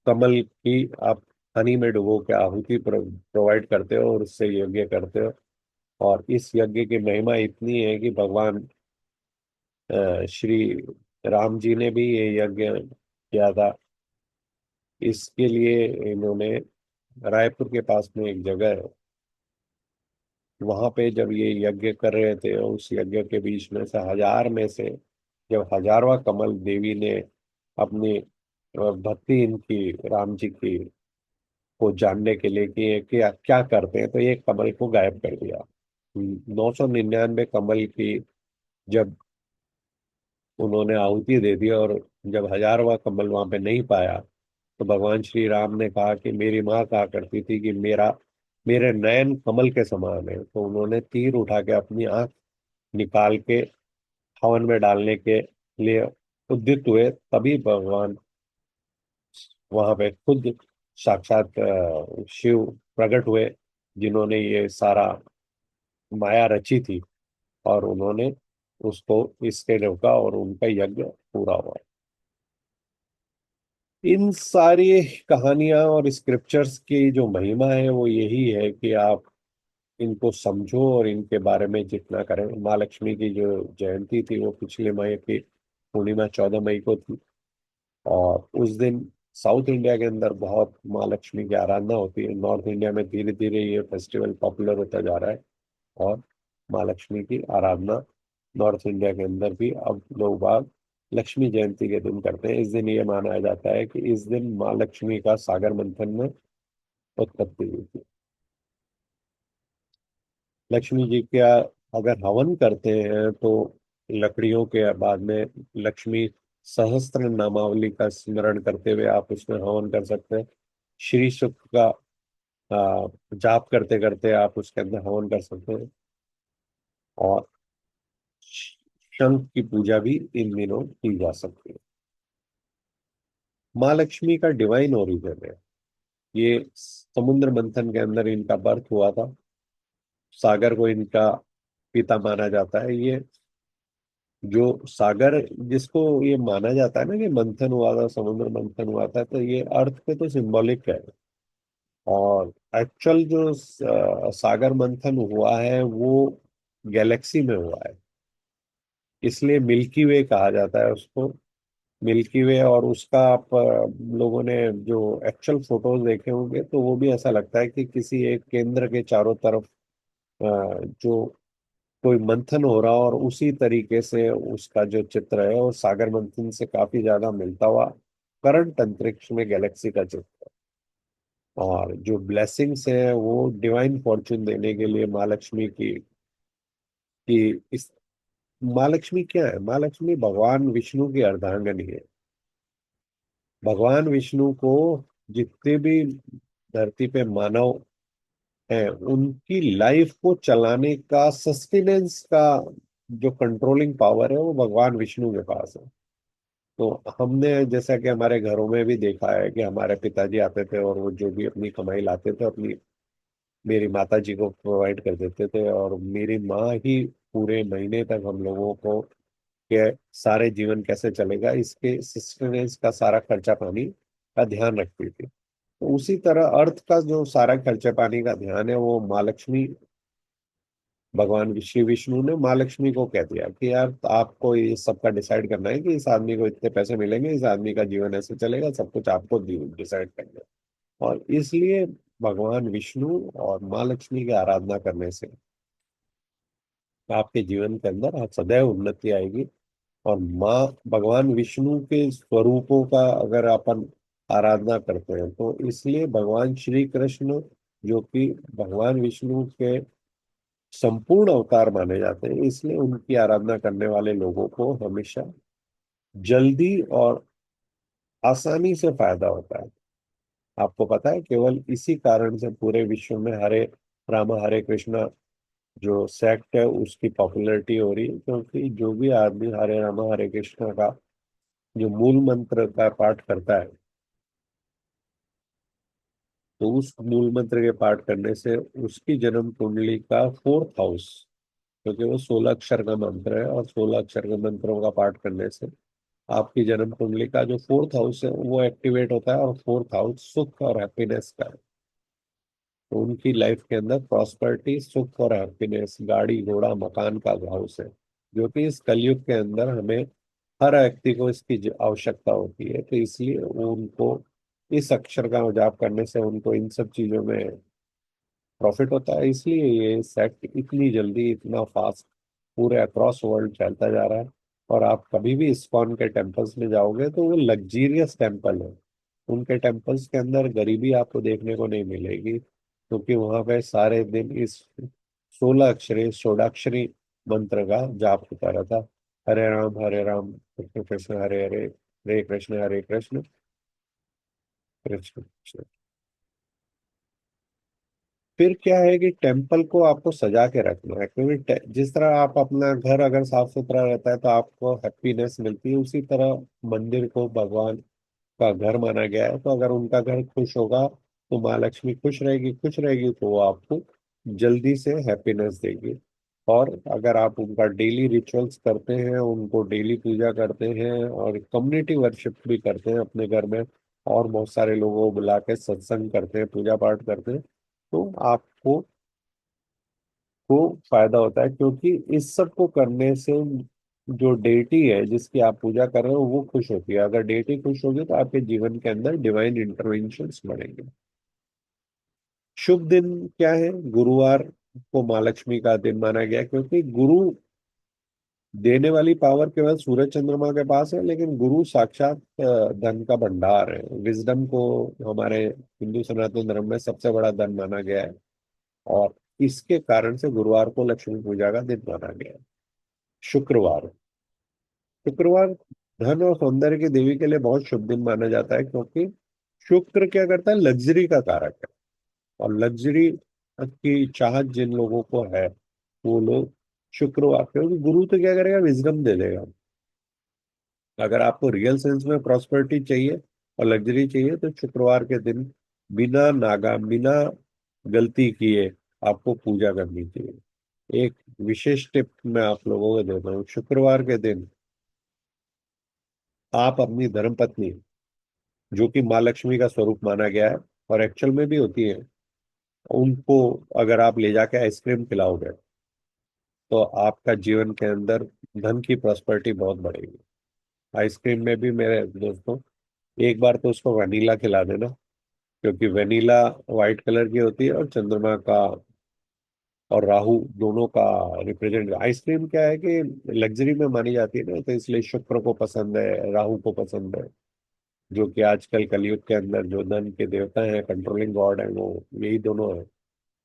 कमल की आप हनी में डुबो के आहुति प्रोवाइड करते हो और उससे यज्ञ करते हो। और इस यज्ञ की महिमा इतनी है कि भगवान श्री राम जी ने भी ये यज्ञ किया था। इसके लिए इन्होंने रायपुर के पास में एक जगह है, वहां पे जब ये यज्ञ कर रहे थे उस यज्ञ के बीच में से 1,000 में से जब 1,000वां कमल देवी ने अपनी भक्ति इनकी राम जी की को जानने के लिए कि ये क्या क्या करते हैं, तो एक कमल को गायब कर दिया। 999 कमल की जब उन्होंने आहुति दे दी और जब 1,000वां कमल वहां पे नहीं पाया, तो भगवान श्री राम ने कहा कि मेरी माँ कहा करती थी कि मेरे नयन कमल के समान है। तो उन्होंने तीर उठा के अपनी आंख निकाल के हवन में डालने के लिए उद्यत हुए। तभी भगवान वहां पे खुद साक्षात शिव प्रकट हुए, जिन्होंने ये सारा माया रची थी। और उन्होंने उसको इसके रोका और उनका यज्ञ पूरा हुआ। इन सारी कहानियां और स्क्रिप्चर्स की जो महिमा है वो यही है कि आप इनको समझो और इनके बारे में जितना करें। माँ लक्ष्मी की जो जयंती थी वो पिछले मई की पूर्णिमा 14 मई को थी। और उस दिन साउथ इंडिया के अंदर बहुत माँ लक्ष्मी की आराधना होती है। नॉर्थ इंडिया में धीरे धीरे ये फेस्टिवल पॉपुलर होता जा रहा है। और माँ लक्ष्मी की आराधना नॉर्थ इंडिया के अंदर भी अब लोग बाग लक्ष्मी जयंती के दिन करते हैं। इस दिन ये माना जाता है कि इस दिन माँ लक्ष्मी का सागर मंथन में उत्पत्ति हुई थी। लक्ष्मी जी का अगर हवन करते हैं तो लकड़ियों के बाद में लक्ष्मी सहस्त्र नामावली का स्मरण करते हुए आप उसमें हवन कर सकते हैं। श्री सुक्त का जाप करते करते आप उसके अंदर हवन कर सकते हैं। और शंख की पूजा भी इन दिनों की जा सकती है। माँ लक्ष्मी का डिवाइन ओरिजिन है। ये समुद्र मंथन के अंदर इनका बर्थ हुआ था। सागर को इनका पिता माना जाता है। ये जो सागर जिसको ये माना जाता है ना कि मंथन हुआ था, समुद्र मंथन हुआ था, तो ये अर्थ पे तो सिंबॉलिक है। और एक्चुअल जो सागर मंथन हुआ है वो गैलेक्सी में हुआ है। इसलिए मिल्की वे कहा जाता है उसको। मिल्की वे। और उसका आप लोगों ने जो एक्चुअल फोटोज देखे होंगे तो वो भी ऐसा लगता है कि किसी एक केंद्र के चारों तरफ जो कोई मंथन हो रहा हो, और उसी तरीके से उसका जो चित्र है वो सागर मंथन से काफी ज्यादा मिलता हुआ करंट अंतरिक्ष में गैलेक्सी का चित्र है। और जो ब्लेसिंग्स है वो डिवाइन फॉर्चून देने के लिए माँ लक्ष्मी की कि इस माँ लक्ष्मी क्या है? माँ लक्ष्मी भगवान विष्णु की अर्धांगिनी है। भगवान विष्णु को जितने भी धरती पे मानव हैं उनकी लाइफ को चलाने का, सस्टेनेंस का जो कंट्रोलिंग पावर है वो भगवान विष्णु के पास है। तो हमने जैसा कि हमारे घरों में भी देखा है कि हमारे पिताजी आते थे और वो जो भी अपनी कमाई लाते थे अपनी मेरी माता जी को प्रोवाइड कर देते थे, और मेरी माँ ही पूरे महीने तक हम लोगों को के सारे जीवन कैसे चलेगा इसके सस्टेनेंस का सारा खर्चा पानी का ध्यान रखती थी। तो उसी तरह अर्थ का जो सारा खर्चा पानी का ध्यान है वो माँ लक्ष्मी, भगवान श्री विष्णु ने माँ लक्ष्मी को कह दिया कि यार आपको ये सबका डिसाइड करना है कि इस आदमी को इतने पैसे मिलेंगे, इस आदमी का जीवन ऐसे चलेगा, सब कुछ आपको डिसाइड करना है। और इसलिए भगवान विष्णु और माँ लक्ष्मी की आराधना करने से आपके जीवन के अंदर सदैव उन्नति आएगी। और माँ भगवान विष्णु के स्वरूपों का अगर अपन आराधना करते हैं तो इसलिए भगवान श्री कृष्ण जो कि भगवान विष्णु के संपूर्ण अवतार माने जाते हैं, इसलिए उनकी आराधना करने वाले लोगों को हमेशा जल्दी और आसानी से फायदा होता है। आपको पता है केवल इसी कारण से पूरे विश्व में हरे राम हरे कृष्णा जो सेक्ट है उसकी पॉपुलैरिटी हो रही है, क्योंकि जो भी आदमी हरे राम हरे कृष्णा का जो मूल मंत्र का पाठ करता है तो उस मूल मंत्र के पाठ करने से उसकी जन्म कुंडली का फोर्थ हाउस, क्योंकि वो 16 अक्षर का मंत्र है और 16 अक्षर के मंत्रों का पाठ करने से आपकी जन्म कुंडली का जो फोर्थ हाउस है वो एक्टिवेट होता है, और फोर्थ हाउस सुख और हैप्पीनेस का है। तो उनकी लाइफ के अंदर प्रॉस्पेरिटी, सुख और हैप्पीनेस, गाड़ी घोड़ा मकान का हाउस है, जो कि इस कलयुग के अंदर हमें हर व्यक्ति को इसकी आवश्यकता होती है। तो इसलिए वो उनको इस अक्षर का जाप करने से उनको इन सब चीजों में प्रॉफिट होता है। इसलिए ये सेट इतनी जल्दी इतना फास्ट पूरे अक्रॉस वर्ल्ड फैलता जा रहा है। और आप कभी भी इस्कॉन के टेम्पल्स में जाओगे तो वो लग्जीरियस टेम्पल है। उनके टेम्पल्स के अंदर गरीबी आपको देखने को नहीं मिलेगी, क्योंकि वहां पे सारे दिन इस 16 अक्षरी षोडाक्षरी मंत्र का जाप होता रहता। हरे राम कृष्ण कृष्ण हरे हरे, हरे कृष्ण कृष्ण कृष्ण। फिर क्या है कि टेम्पल को आपको सजा के रखना है, क्योंकि जिस तरह आप अपना घर अगर साफ सुथरा रहता है तो आपको हैप्पीनेस मिलती है, उसी तरह मंदिर को भगवान का घर माना गया है। तो अगर उनका घर खुश होगा तो माँ लक्ष्मी खुश रहेगी तो वो आपको जल्दी से हैप्पीनेस देगी। और अगर आप उनका डेली रिचुअल्स करते हैं, उनको डेली पूजा करते हैं और कम्युनिटी वर्शिप भी करते हैं अपने घर में, और बहुत सारे लोगों को बुला के सत्संग करते हैं, पूजा पाठ करते हैं, तो आपको को फायदा होता है। क्योंकि इस सब को करने से जो डेटी है जिसकी आप पूजा कर रहे हो वो खुश होती है। अगर डेटी खुश होगी तो आपके जीवन के अंदर डिवाइन इंटरवेंशंस बढ़ेंगे। शुभ दिन क्या है? गुरुवार को माँ लक्ष्मी का दिन माना गया है, क्योंकि गुरु देने वाली पावर केवल सूरज चंद्रमा के पास है, लेकिन गुरु साक्षात धन का भंडार है। विजडम को हमारे हिंदू सनातन धर्म में सबसे बड़ा धन माना गया है। और इसके कारण से गुरुवार को लक्ष्मी पूजा का दिन माना गया है। शुक्रवार, शुक्रवार धन और सौंदर्य की देवी के लिए बहुत शुभ दिन माना जाता है, क्योंकि शुक्र क्या करता है, लग्जरी का कारक है। और लग्जरी की चाहत जिन लोगों को है, वो लोग शुक्रवार, क्योंकि गुरु तो क्या करेगा, विजडम दे देगा। अगर आपको रियल सेंस में प्रॉस्पेरिटी चाहिए और लग्जरी चाहिए, तो शुक्रवार के दिन बिना गलती किए आपको पूजा करनी चाहिए। एक विशेष टिप मैं आप लोगों को देता हूँ, शुक्रवार के दिन आप अपनी धर्मपत्नी, जो कि माँ लक्ष्मी का स्वरूप माना गया है और एक्चुअल में भी होती है, उनको अगर आप ले जाके आइसक्रीम खिलाओगे, तो आपका जीवन के अंदर धन की प्रॉस्पेरिटी बहुत बढ़ेगी। आइसक्रीम में भी मेरे दोस्तों, एक बार तो उसको वनीला खिला देना, क्योंकि वेनिला व्हाइट कलर की होती है और चंद्रमा का और राहु दोनों का रिप्रेजेंट। आइसक्रीम क्या है कि लग्जरी में मानी जाती है ना, तो इसलिए शुक्र को पसंद है, राहु को पसंद है, जो कि आजकल कलयुग के अंदर जो धन के देवता हैं, कंट्रोलिंग गॉड है, वो यही दोनों है।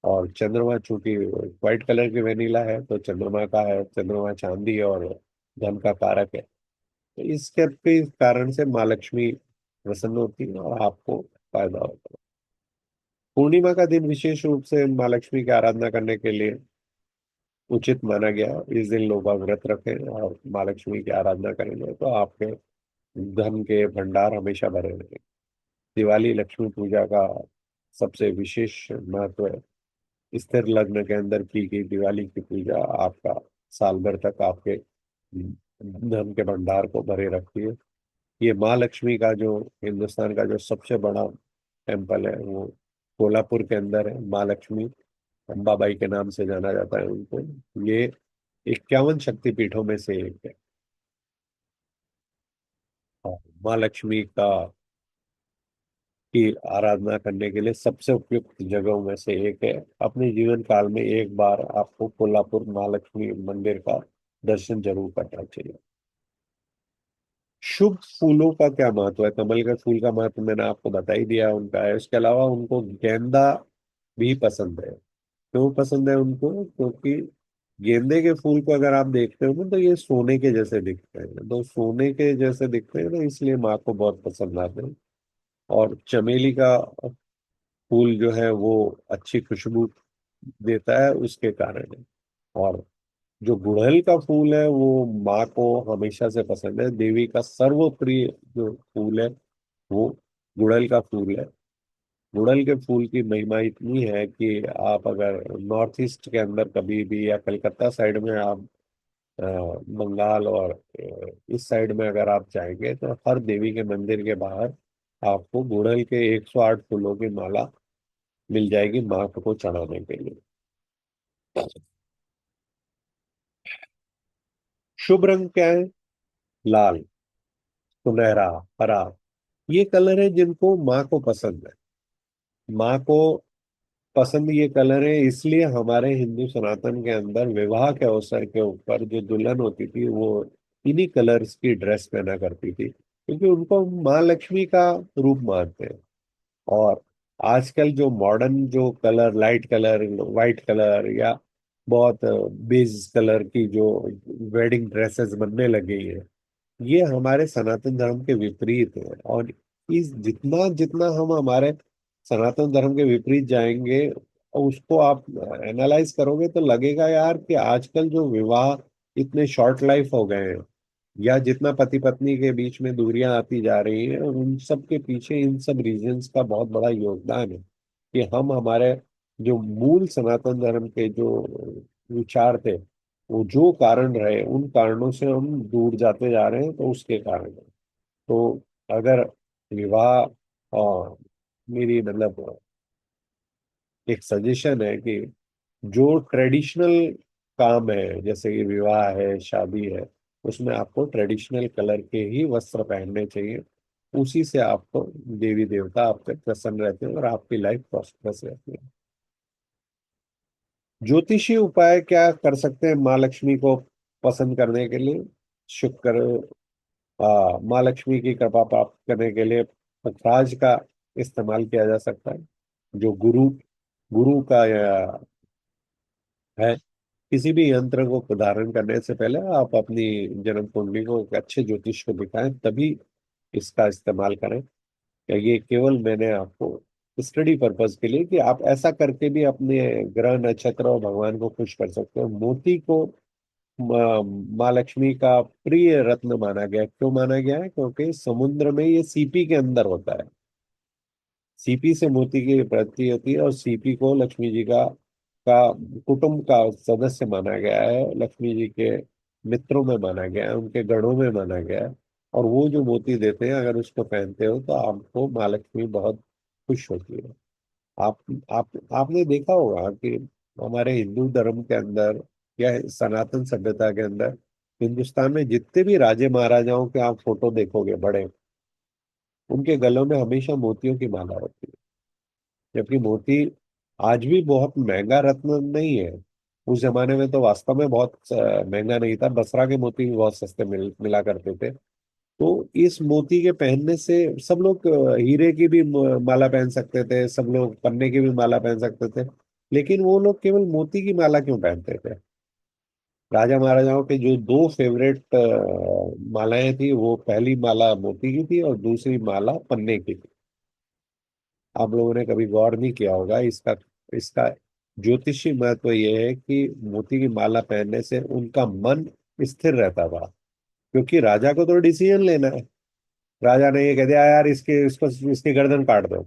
और चंद्रमा चूंकि व्हाइट कलर की वेनिला है, तो चंद्रमा का है, चंद्रमा चांदी और धन का कारक है। तो इसके के कारण से माँ लक्ष्मी प्रसन्न होती है और आपको फायदा होता है। पूर्णिमा का दिन विशेष रूप से माँ लक्ष्मी की आराधना करने के लिए उचित माना गया है। इस दिन लोग व्रत रखें और माँ लक्ष्मी की आराधना करेंगे, तो आपके धन के भंडार हमेशा भरे रहेंगे। दिवाली लक्ष्मी पूजा का सबसे विशेष महत्व है। स्थिर लग्न के अंदर की गई दिवाली की पूजा आपका साल भर तक आपके धन के भंडार को भरे रखती है। ये माँ लक्ष्मी का जो हिंदुस्तान का जो सबसे बड़ा टेम्पल है, वो कोल्हापुर के अंदर है। माँ लक्ष्मी अंबाबाई के नाम से जाना जाता है उनको। ये 51 शक्तिपीठों में से एक है। और माँ लक्ष्मी का की आराधना करने के लिए सबसे उपयुक्त जगहों में से एक है। अपने जीवन काल में एक बार आपको कोल्हापुर माँ लक्ष्मी मंदिर का दर्शन जरूर करना चाहिए। शुभ फूलों का क्या महत्व है? कमल के फूल का महत्व मैंने आपको बता ही दिया उनका है। इसके अलावा उनको गेंदा भी पसंद है। क्यों पसंद है उनको? क्योंकि गेंदे के फूल को अगर आप देखते हो ना, तो ये सोने के जैसे दिखते हैं, तो सोने के जैसे दिखते हैं ना, इसलिए माँ को बहुत पसंद आते हैं। और चमेली का फूल जो है वो अच्छी खुशबू देता है, उसके कारण है। और जो गुड़हल का फूल है, वो माँ को हमेशा से पसंद है। देवी का सर्वप्रिय जो फूल है, वो गुड़हल का फूल है। गुड़हल के फूल की महिमा इतनी है कि आप अगर नॉर्थ ईस्ट के अंदर कभी भी, या कलकत्ता साइड में आप, बंगाल और इस साइड में अगर आप जाएंगे, तो हर देवी के मंदिर के बाहर आपको गुड़हल के 108 फूलों की माला मिल जाएगी माँ को चढ़ाने के लिए। शुभ रंग क्या है? लाल, सुनहरा, हरा, ये कलर है जिनको माँ को पसंद है। माँ को पसंद ये कलर है, इसलिए हमारे हिंदू सनातन के अंदर विवाह के अवसर के ऊपर जो दुल्हन होती थी, वो इन्हीं कलर्स की ड्रेस पहना करती थी, क्योंकि उनको माँ लक्ष्मी का रूप मानते हैं। और आजकल जो मॉडर्न जो colour, light colour, white colour, या बहुत बेज कलर की जो वेडिंग ड्रेसेस बनने लगी हैं, ये हमारे सनातन धर्म के विपरीत है। और इस जितना जितना हम हमारे सनातन धर्म के विपरीत जाएंगे, उसको आप एनालाइज करोगे, तो लगेगा यार कि आजकल जो विवाह इतने शॉर्ट लाइफ हो गए हैं, या जितना पति पत्नी के बीच में दूरियां आती जा रही हैं, और उन सब के पीछे इन सब रीजंस का बहुत बड़ा योगदान है कि हम हमारे जो मूल सनातन धर्म के जो विचार थे, वो जो कारण रहे, उन कारणों से हम दूर जाते जा रहे हैं, तो उसके कारण है। तो अगर विवाह, और मेरी मतलब एक सजेशन है कि जो ट्रेडिशनल काम है, जैसे कि विवाह है, शादी है, उसमें आपको ट्रेडिशनल कलर के ही वस्त्र पहनने चाहिए। उसी से आपको देवी देवता आप पे प्रसन्न रहते हैं और आपकी लाइफ प्रॉस्परस रहती है। ज्योतिषी उपाय क्या कर सकते हैं माँ लक्ष्मी को पसंद करने के लिए? शुक्र, माँ लक्ष्मी की कृपा प्राप्त करने के लिए पुखराज का इस्तेमाल किया जा सकता है। जो गुरु गुरु का है। किसी भी यंत्र को धारण करने से पहले आप अपनी जन्म कुंडली को एक अच्छे ज्योतिष को दिखाएं, तभी इसका इस्तेमाल करें। या ये केवल मैंने आपको स्टडी पर्पज के लिए, कि आप ऐसा करके भी अपने ग्रह नक्षत्र और भगवान को खुश कर सकते हो। मोती को माँ लक्ष्मी का प्रिय रत्न माना गया है। क्यों माना गया है? क्योंकि समुद्र में ये सीपी के अंदर होता है। सीपी से मोती की प्राप्ति होती है, और सीपी को लक्ष्मी जी का कुटुंब का सदस्य माना गया है, लक्ष्मी जी के मित्रों में माना गया है, उनके गणों में माना गया है। और वो जो मोती देते हैं, अगर उसको पहनते हो तो आपको माँ लक्ष्मी बहुत खुश होती है। आप आपने देखा होगा कि हमारे हिंदू धर्म के अंदर या सनातन सभ्यता के अंदर, हिंदुस्तान में जितने भी राजे महाराजाओं के आप फोटो देखोगे बड़े, उनके गलों में हमेशा मोतियों की माला होती है। जबकि मोती आज भी बहुत महंगा रत्न नहीं है। उस जमाने में तो वास्तव में बहुत महंगा नहीं था, बसरा के मोती भी बहुत सस्ते मिला करते थे। तो इस मोती के पहनने से सब लोग हीरे की भी माला पहन सकते थे, सब लोग पन्ने की भी माला पहन सकते थे। लेकिन वो लोग केवल मोती की माला क्यों पहनते थे? राजा महाराजाओं के जो दो फेवरेट मालाएं थी, वो पहली माला मोती की थी और दूसरी माला पन्ने की थी। आप लोगों ने कभी गौर नहीं किया होगा इसका। इसका ज्योतिषी महत्व ये है कि मोती की माला पहनने से उनका मन स्थिर रहता था। क्योंकि राजा को तो डिसीजन लेना है। राजा ने ये कह दिया यार, इसके इसको इसकी गर्दन काट दो।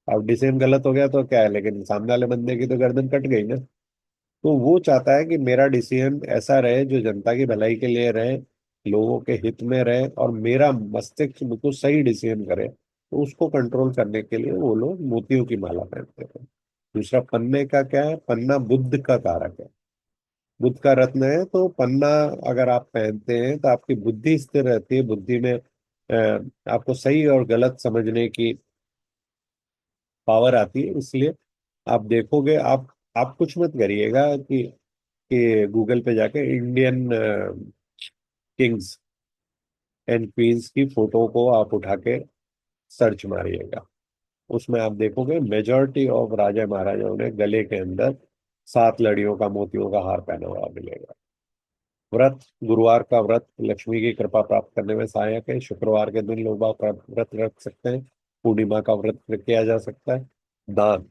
अब डिसीजन गलत हो गया तो क्या है, लेकिन सामने वाले बंदे की तो गर्दन कट गई ना। तो वो चाहता है कि मेरा डिसीजन ऐसा रहे जो जनता की भलाई के लिए रहे, लोगों के हित में रहे, और मेरा मस्तिष्क बिल्कुल सही डिसीजन करे। तो उसको कंट्रोल करने के लिए वो लोग मोतियों की माला पहनते थे। दूसरा, पन्ने का क्या है? पन्ना बुद्ध का कारक है, बुद्ध का रत्न है। तो पन्ना अगर आप पहनते हैं तो आपकी बुद्धि स्थिर रहती है। बुद्धि में आपको सही और गलत समझने की पावर आती है। इसलिए आप देखोगे, आप कुछ मत करिएगा कि गूगल पे जाके इंडियन किंग्स एंड क्वींस की फोटो को आप उठा के सर्च मारिएगा। उसमें आप देखोगे मेजॉरिटी ऑफ राजा महाराजाओं ने गले के अंदर 7 लड़ियों का मोतियों का हार पहना हुआ मिलेगा। व्रत, गुरुवार का व्रत लक्ष्मी की कृपा प्राप्त करने में सहायक है। शुक्रवार के दिन लोग बाग व्रत रख सकते हैं। पूर्णिमा का व्रत किया जा सकता है। दान,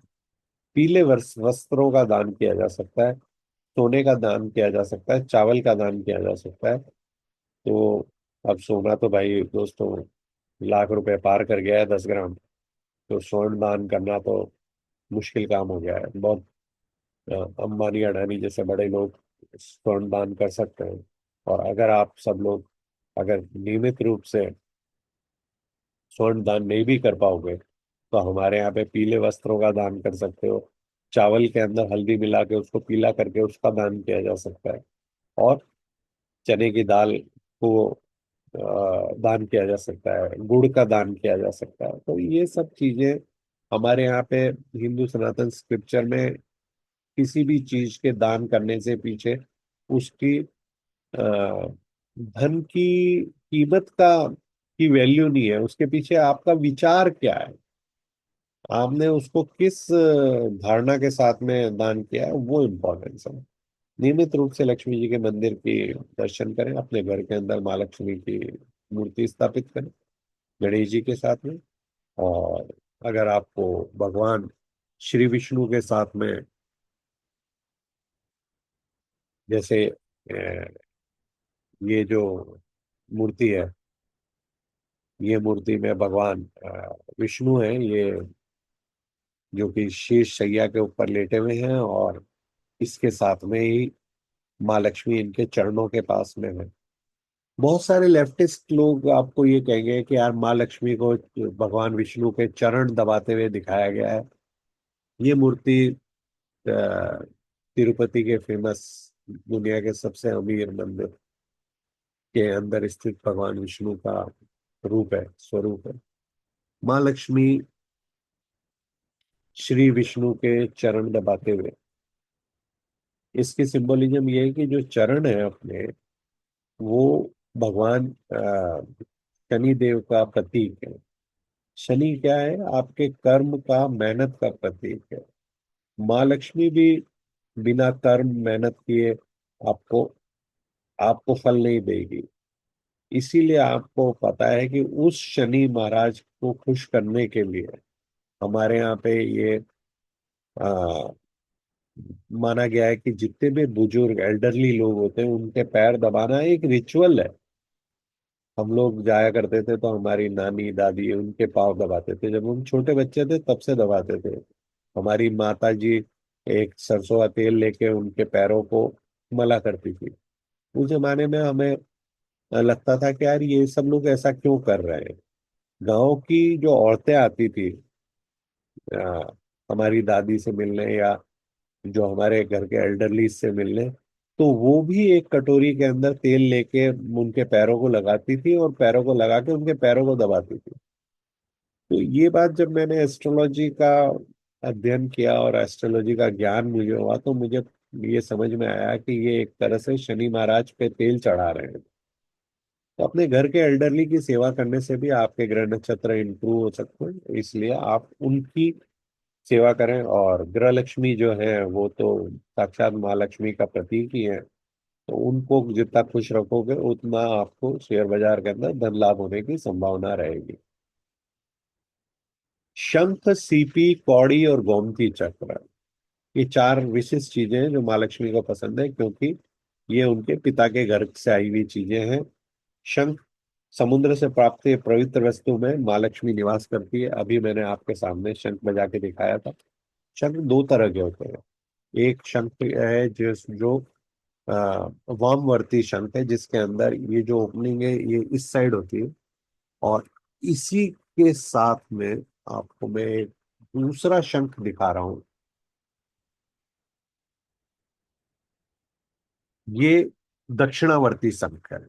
पीले वस्त्रों का दान किया जा सकता है। सोने का दान किया जा सकता है। चावल का दान किया जा सकता है। तो अब सोना तो भाई दोस्तों लाख रुपए पार कर गया है, 10 ग्राम। तो स्वर्ण दान करना तो मुश्किल काम हो गया है बहुत। अंबानी अडानी जैसे बड़े लोग स्वर्ण दान कर सकते हैं। और अगर आप सब लोग अगर नियमित रूप से स्वर्ण दान नहीं भी कर पाओगे, तो हमारे यहाँ पे पीले वस्त्रों का दान कर सकते हो। चावल के अंदर हल्दी मिला के उसको पीला करके उसका दान किया जा सकता है। और चने की दाल को दान किया जा सकता है। गुड़ का दान किया जा सकता है। तो ये सब चीजें हमारे यहाँ पे हिंदू सनातन स्क्रिप्चर में, किसी भी चीज के दान करने से पीछे उसकी धन की कीमत की वैल्यू नहीं है, उसके पीछे आपका विचार क्या है, आपने उसको किस धारणा के साथ में दान किया है, वो इम्पोर्टेंस है। नियमित रूप से लक्ष्मी जी के मंदिर की दर्शन करें। अपने घर के अंदर माँ लक्ष्मी की मूर्ति स्थापित करें गणेश जी के साथ में। और अगर आपको भगवान श्री विष्णु के साथ में, जैसे ये जो मूर्ति है, ये मूर्ति में भगवान विष्णु है, ये जो कि शीर्ष शैया के ऊपर लेटे हुए हैं, और इसके साथ में ही माँ लक्ष्मी इनके चरणों के पास में है। बहुत सारे लेफ्टिस्ट लोग आपको ये कहेंगे कि यार माँ लक्ष्मी को भगवान विष्णु के चरण दबाते हुए दिखाया गया है। ये मूर्ति तिरुपति के फेमस, दुनिया के सबसे अमीर मंदिर के अंदर स्थित भगवान विष्णु का रूप है, स्वरूप है। माँ लक्ष्मी श्री विष्णु के चरण दबाते हुए, इसकी सिंबोलिज्म ये है कि जो चरण है अपने, वो भगवान शनि देव का प्रतीक है। शनि क्या है? आपके कर्म का, मेहनत का प्रतीक है। माँ लक्ष्मी भी बिना कर्म मेहनत किए आपको आपको फल नहीं देगी। इसीलिए आपको पता है कि उस शनि महाराज को खुश करने के लिए हमारे यहाँ पे ये आ, माना गया है कि जितने भी बुजुर्ग एल्डरली लोग होते हैं उनके पैर दबाना एक रिचुअल है। हम लोग जाया करते थे तो हमारी नानी दादी उनके पाँव दबाते थे, जब हम छोटे बच्चे थे तब से दबाते थे। हमारी माता जी एक सरसों का तेल लेके उनके पैरों को मला करती थी। उस जमाने में हमें लगता था कि यार ये सब लोग ऐसा क्यों कर रहे हैं। गांव की जो औरतें आती थी आ, हमारी दादी से मिलने या जो हमारे घर के एल्डरली से मिलने, तो वो भी एक कटोरी के अंदर तेल लेके उनके पैरों को लगाती थी और पैरों को लगा के उनके पैरों को दबाती थी। तो ये बात जब मैंने एस्ट्रोलॉजी का अध्ययन किया और एस्ट्रोलॉजी का ज्ञान मुझे हुआ तो मुझे ये समझ में आया कि ये एक तरह से शनि महाराज पे तेल चढ़ा रहे हैं। तो अपने घर के एल्डरली की सेवा करने से भी आपके ग्रह नक्षत्र इंप्रूव हो सकते हैं, इसलिए आप उनकी सेवा करें। और गृह लक्ष्मी जो है वो तो साक्षात माँ लक्ष्मी का प्रतीक ही है, तो उनको जितना खुश रखोगे उतना आपको शेयर बाजार के अंदर धन लाभ होने की संभावना रहेगी। शंख, सीपी, कौड़ी और गोमती चक्र, ये चार विशिष्ट चीजें हैं जो माँ लक्ष्मी को पसंद है, क्योंकि ये उनके पिता के घर से आई हुई चीजें हैं। शंख समुद्र से प्राप्त ये पवित्र वस्तु में माँ लक्ष्मी निवास करती है। अभी मैंने आपके सामने शंख बजा के दिखाया था। शंख दो तरह के होते हैं। एक शंख है जो वामवर्ती शंख है, जिसके अंदर ये जो ओपनिंग है ये इस साइड होती है। और इसी के साथ में आपको मैं एक दूसरा शंख दिखा रहा हूं। ये दक्षिणावर्ती शंख है।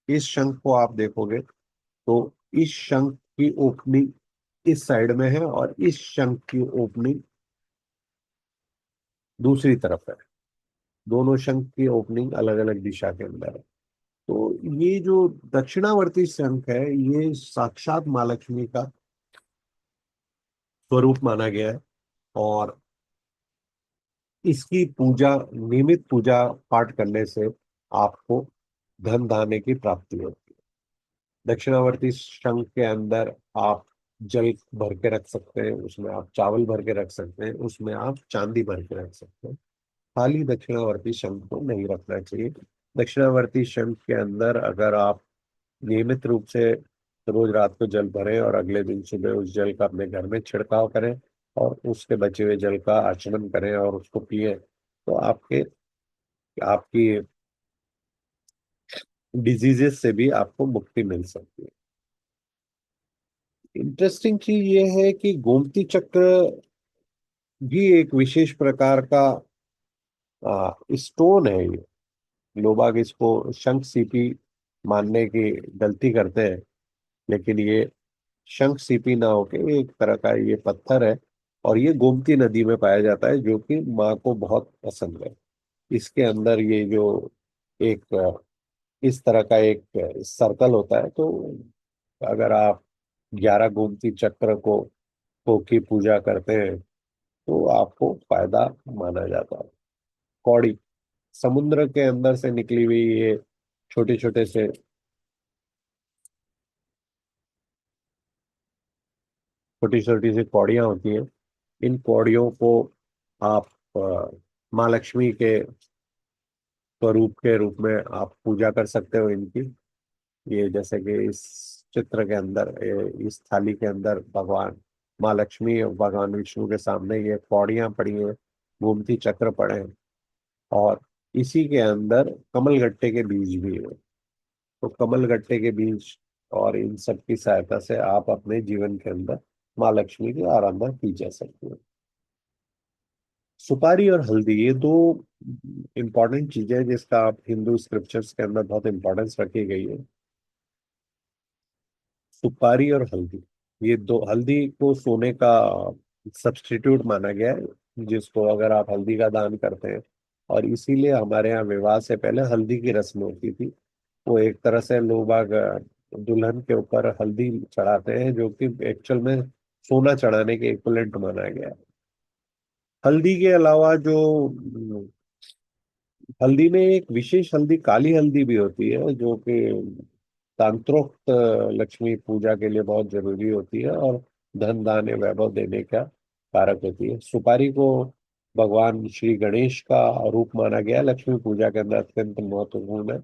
इस शंख को आप देखोगे तो इस शंख की ओपनिंग इस साइड में है और इस शंख की ओपनिंग दूसरी तरफ है। दोनों शंख की ओपनिंग अलग अलग दिशा के अंदर है। तो ये जो दक्षिणावर्ती शंख है ये साक्षात माँ लक्ष्मी का स्वरूप माना गया है। और इसकी पूजा, नियमित पूजा पाठ करने से आपको धन धान्य की प्राप्ति होती है। दक्षिणावर्ती शंख के अंदर आप जल भर के रख सकते हैं, उसमें आप चावल भर के रख सकते हैं, उसमें आप चांदी भर के रख सकते हैं। खाली दक्षिणावर्ती शंख को नहीं रखना चाहिए। दक्षिणावर्ती शंख के अंदर अगर आप नियमित रूप से रोज रात को जल भरें और अगले दिन सुबह उस जल का अपने घर में छिड़काव करें और उसके बचे हुए जल का आचमन करें और उसको पिए, तो आपके आपकी डिजीजेस से भी आपको मुक्ति मिल सकती है। इंटरेस्टिंग चीज ये है कि गोमती चक्र भी एक विशेष प्रकार का स्टोन है ये। लोग आगे इसको शंख सीपी मानने की गलती करते हैं, लेकिन ये शंख सीपी ना होके ये एक तरह का ये पत्थर है। और ये गोमती नदी में पाया जाता है जो कि माँ को बहुत पसंद है। इसके अंदर ये जो एक इस तरह का एक सर्कल होता है, तो अगर आप 11 गोमती चक्र को की पूजा करते हैं तो आपको फायदा माना जाता है। कौड़ी समुद्र के अंदर से निकली हुई ये छोटे छोटे से छोटी छोटी सी कौड़ियाँ होती हैं। इन कौड़ियों को आप माँ लक्ष्मी के स्वरूप के रूप में आप पूजा कर सकते हो इनकी। ये जैसे कि इस चित्र के अंदर इस थाली के अंदर भगवान माँ लक्ष्मी और भगवान विष्णु के सामने ये कौड़ियाँ पड़ी हैं, गोमती चक्र पड़े हैं। और इसी के अंदर कमलगट्टे के बीज भी है। तो कमलगट्टे के बीज और इन सब की सहायता से आप अपने जीवन के अंदर माँ लक्ष्मी की आराधना की जा सकती है। सुपारी और हल्दी ये दो इंपॉर्टेंट चीजें हैं जिसका आप हिंदू स्क्रिप्चर्स के अंदर बहुत इंपॉर्टेंस रखी गई है। सुपारी और हल्दी, ये दो, हल्दी को सोने का सब्स्टिट्यूट माना गया है, जिसको अगर आप हल्दी का दान करते हैं। और इसीलिए हमारे यहाँ विवाह से पहले हल्दी की रस्म होती थी। वो एक तरह से लोग बाग दुल्हन के ऊपर हल्दी चढ़ाते हैं, जो कि एक्चुअल में सोना चढ़ाने के इक्विवेलेंट माना गया है। हल्दी के अलावा जो हल्दी में एक विशेष हल्दी काली हल्दी भी होती है, जो कि तांत्रोक्त लक्ष्मी पूजा के लिए बहुत जरूरी होती है और धन धान्य वैभव देने का कारक होती है। सुपारी को भगवान श्री गणेश का रूप माना गया है, लक्ष्मी पूजा के अंदर अत्यंत महत्वपूर्ण है।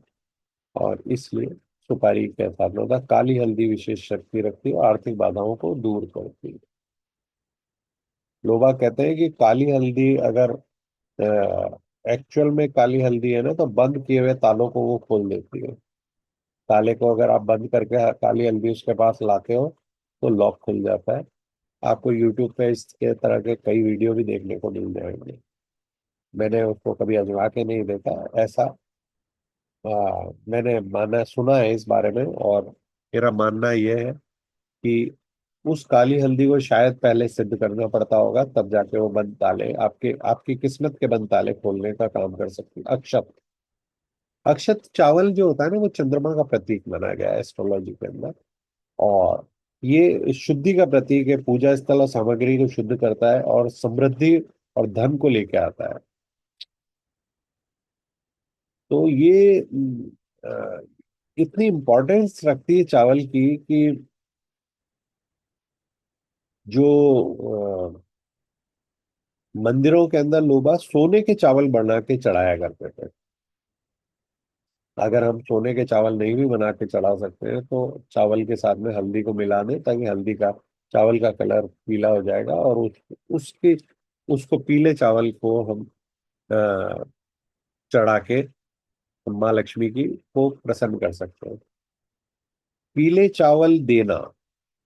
और इसलिए सुपारी के साथ होता है। काली हल्दी विशेष शक्ति रखती है और आर्थिक बाधाओं को दूर करती है। लोग बाग कहते हैं कि काली हल्दी अगर एक्चुअल में काली हल्दी है ना, तो बंद किए हुए तालों को वो खोल देती है। ताले को अगर आप बंद करके काली हल्दी उसके पास लाते हो तो लॉक खुल जाता है। आपको यूट्यूब पे इसके तरह के कई वीडियो भी देखने को मिल जाएंगे। मैंने उसको कभी आजमा के नहीं देखा ऐसा। मैंने माना सुना है इस बारे में, और मेरा मानना यह है कि उस काली हल्दी को शायद पहले सिद्ध करना पड़ता होगा, तब जाके वो बंद ताले आपके आपकी किस्मत के बंद ताले खोलने का काम कर सकती है। अक्षत, अक्षत चावल जो होता है ना, वो चंद्रमा का प्रतीक माना गया है एस्ट्रोलॉजी के अंदर। और ये शुद्धि का प्रतीक है, पूजा स्थल और सामग्री को शुद्ध करता है और समृद्धि और धन को लेके आता है। तो ये इतनी इम्पोर्टेंस रखती है चावल की कि जो मंदिरों के अंदर लोग बाग सोने के चावल बना के चढ़ाया करते थे। अगर हम सोने के चावल नहीं भी बना के चढ़ा सकते हैं तो चावल के साथ में हल्दी को मिला दें, ताकि हल्दी का चावल का कलर पीला हो जाएगा, और उसकी उसको पीले चावल को हम चढ़ा के माँ लक्ष्मी की को प्रसन्न कर सकते हैं। पीले चावल देना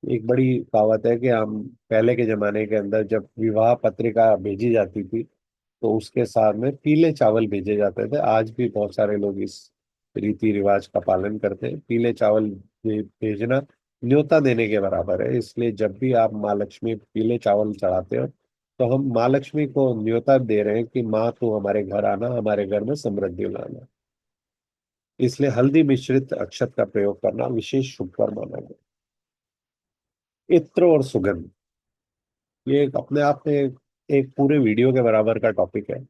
एक बड़ी कहावत है कि हम पहले के जमाने के अंदर जब विवाह पत्रिका भेजी जाती थी तो उसके साथ में पीले चावल भेजे जाते थे। आज भी बहुत सारे लोग इस रीति रिवाज का पालन करते हैं। पीले चावल भेजना न्योता देने के बराबर है। इसलिए जब भी आप माँ लक्ष्मी पीले चावल चढ़ाते हो तो हम माँ लक्ष्मी को न्योता दे रहे हैं कि माँ तू हमारे घर आना, हमारे घर में समृद्धि लाना। इसलिए हल्दी मिश्रित अक्षत का प्रयोग करना विशेष शुभ कर माना गया। इत्र और सुगंध, ये अपने आप में एक पूरे वीडियो के बराबर का टॉपिक है।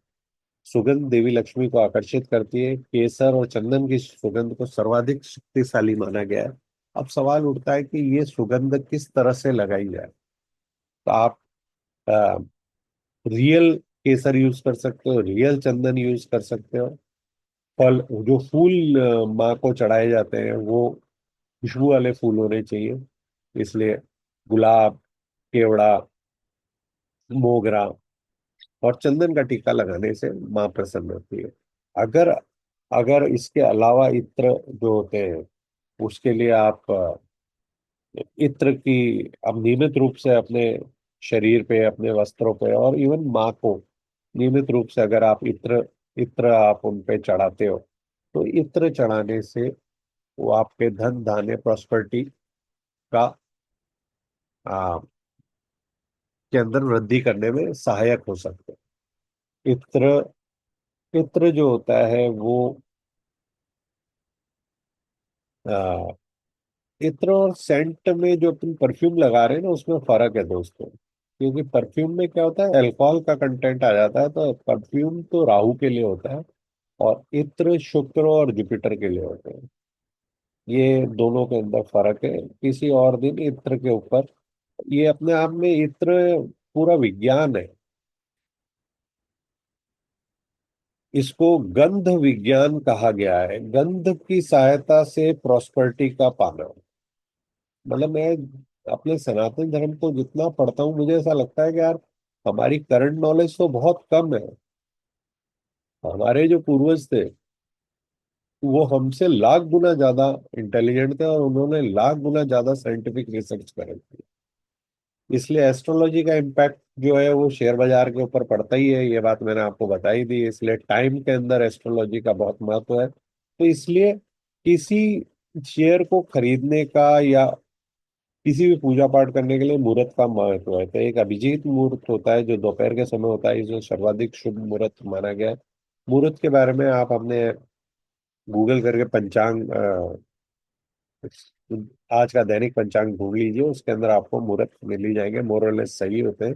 सुगंध देवी लक्ष्मी को आकर्षित करती है। केसर और चंदन की सुगंध को सर्वाधिक शक्तिशाली माना गया है। अब सवाल उठता है कि ये सुगंध किस तरह से लगाई जाए। तो आप रियल केसर यूज कर सकते हो, रियल चंदन यूज कर सकते हो। फल जो फूल माँ को चढ़ाए जाते हैं वो खुशबू वाले फूल होने चाहिए। इसलिए गुलाब, केवड़ा, मोगरा और चंदन का टीका लगाने से माँ प्रसन्न होती है। अगर अगर इसके अलावा इत्र जो होते हैं उसके लिए आप इत्र की अब नियमित रूप से अपने शरीर पे, अपने वस्त्रों पे और इवन माँ को नियमित रूप से अगर आप इत्र इत्र आप उन पे चढ़ाते हो तो इत्र चढ़ाने से वो आपके धन धान्य प्रॉस्पेरिटी का आ, के अंदर वृद्धि करने में सहायक हो सकते हैं। इत्र इत्र जो होता है वो इत्र और सेंट में जो तुम परफ्यूम लगा रहे हैं ना, उसमें फर्क है दोस्तों। क्योंकि परफ्यूम में क्या होता है, अल्कोहल का कंटेंट आ जाता है। तो परफ्यूम तो राहु के लिए होता है और इत्र शुक्र और जुपिटर के लिए होते हैं। ये दोनों के अंदर फर्क है। किसी और दिन इत्र के ऊपर, ये अपने आप में इत्र पूरा विज्ञान है। इसको गंध विज्ञान कहा गया है। गंध की सहायता से प्रॉस्पेरिटी का पाना। मतलब मैं अपने सनातन धर्म को जितना पढ़ता हूँ मुझे ऐसा लगता है कि यार हमारी करंट नॉलेज तो बहुत कम है। हमारे जो पूर्वज थे वो हमसे लाख गुना ज्यादा इंटेलिजेंट थे और उन्होंने लाख गुना ज्यादा साइंटिफिक रिसर्च करे थे। इसलिए एस्ट्रोलॉजी का इम्पैक्ट जो है वो शेयर बाजार के ऊपर पड़ता ही है। ये बात मैंने आपको बताई दी। इसलिए टाइम के अंदर एस्ट्रोलॉजी का बहुत महत्व है। तो इसलिए किसी शेयर को खरीदने का या किसी भी पूजा पाठ करने के लिए मुहूर्त का महत्व है। तो एक अभिजीत मुहूर्त होता है जो दोपहर के समय होता है, इसे सर्वाधिक शुभ मुहूर्त माना गया है। मुहूर्त के बारे में आप अपने गूगल करके पंचांग आज का दैनिक पंचांग ढूंढ लीजिए, उसके अंदर आपको मुहूर्त मिल ही जाएंगे, मोर और लेस सही होते हैं।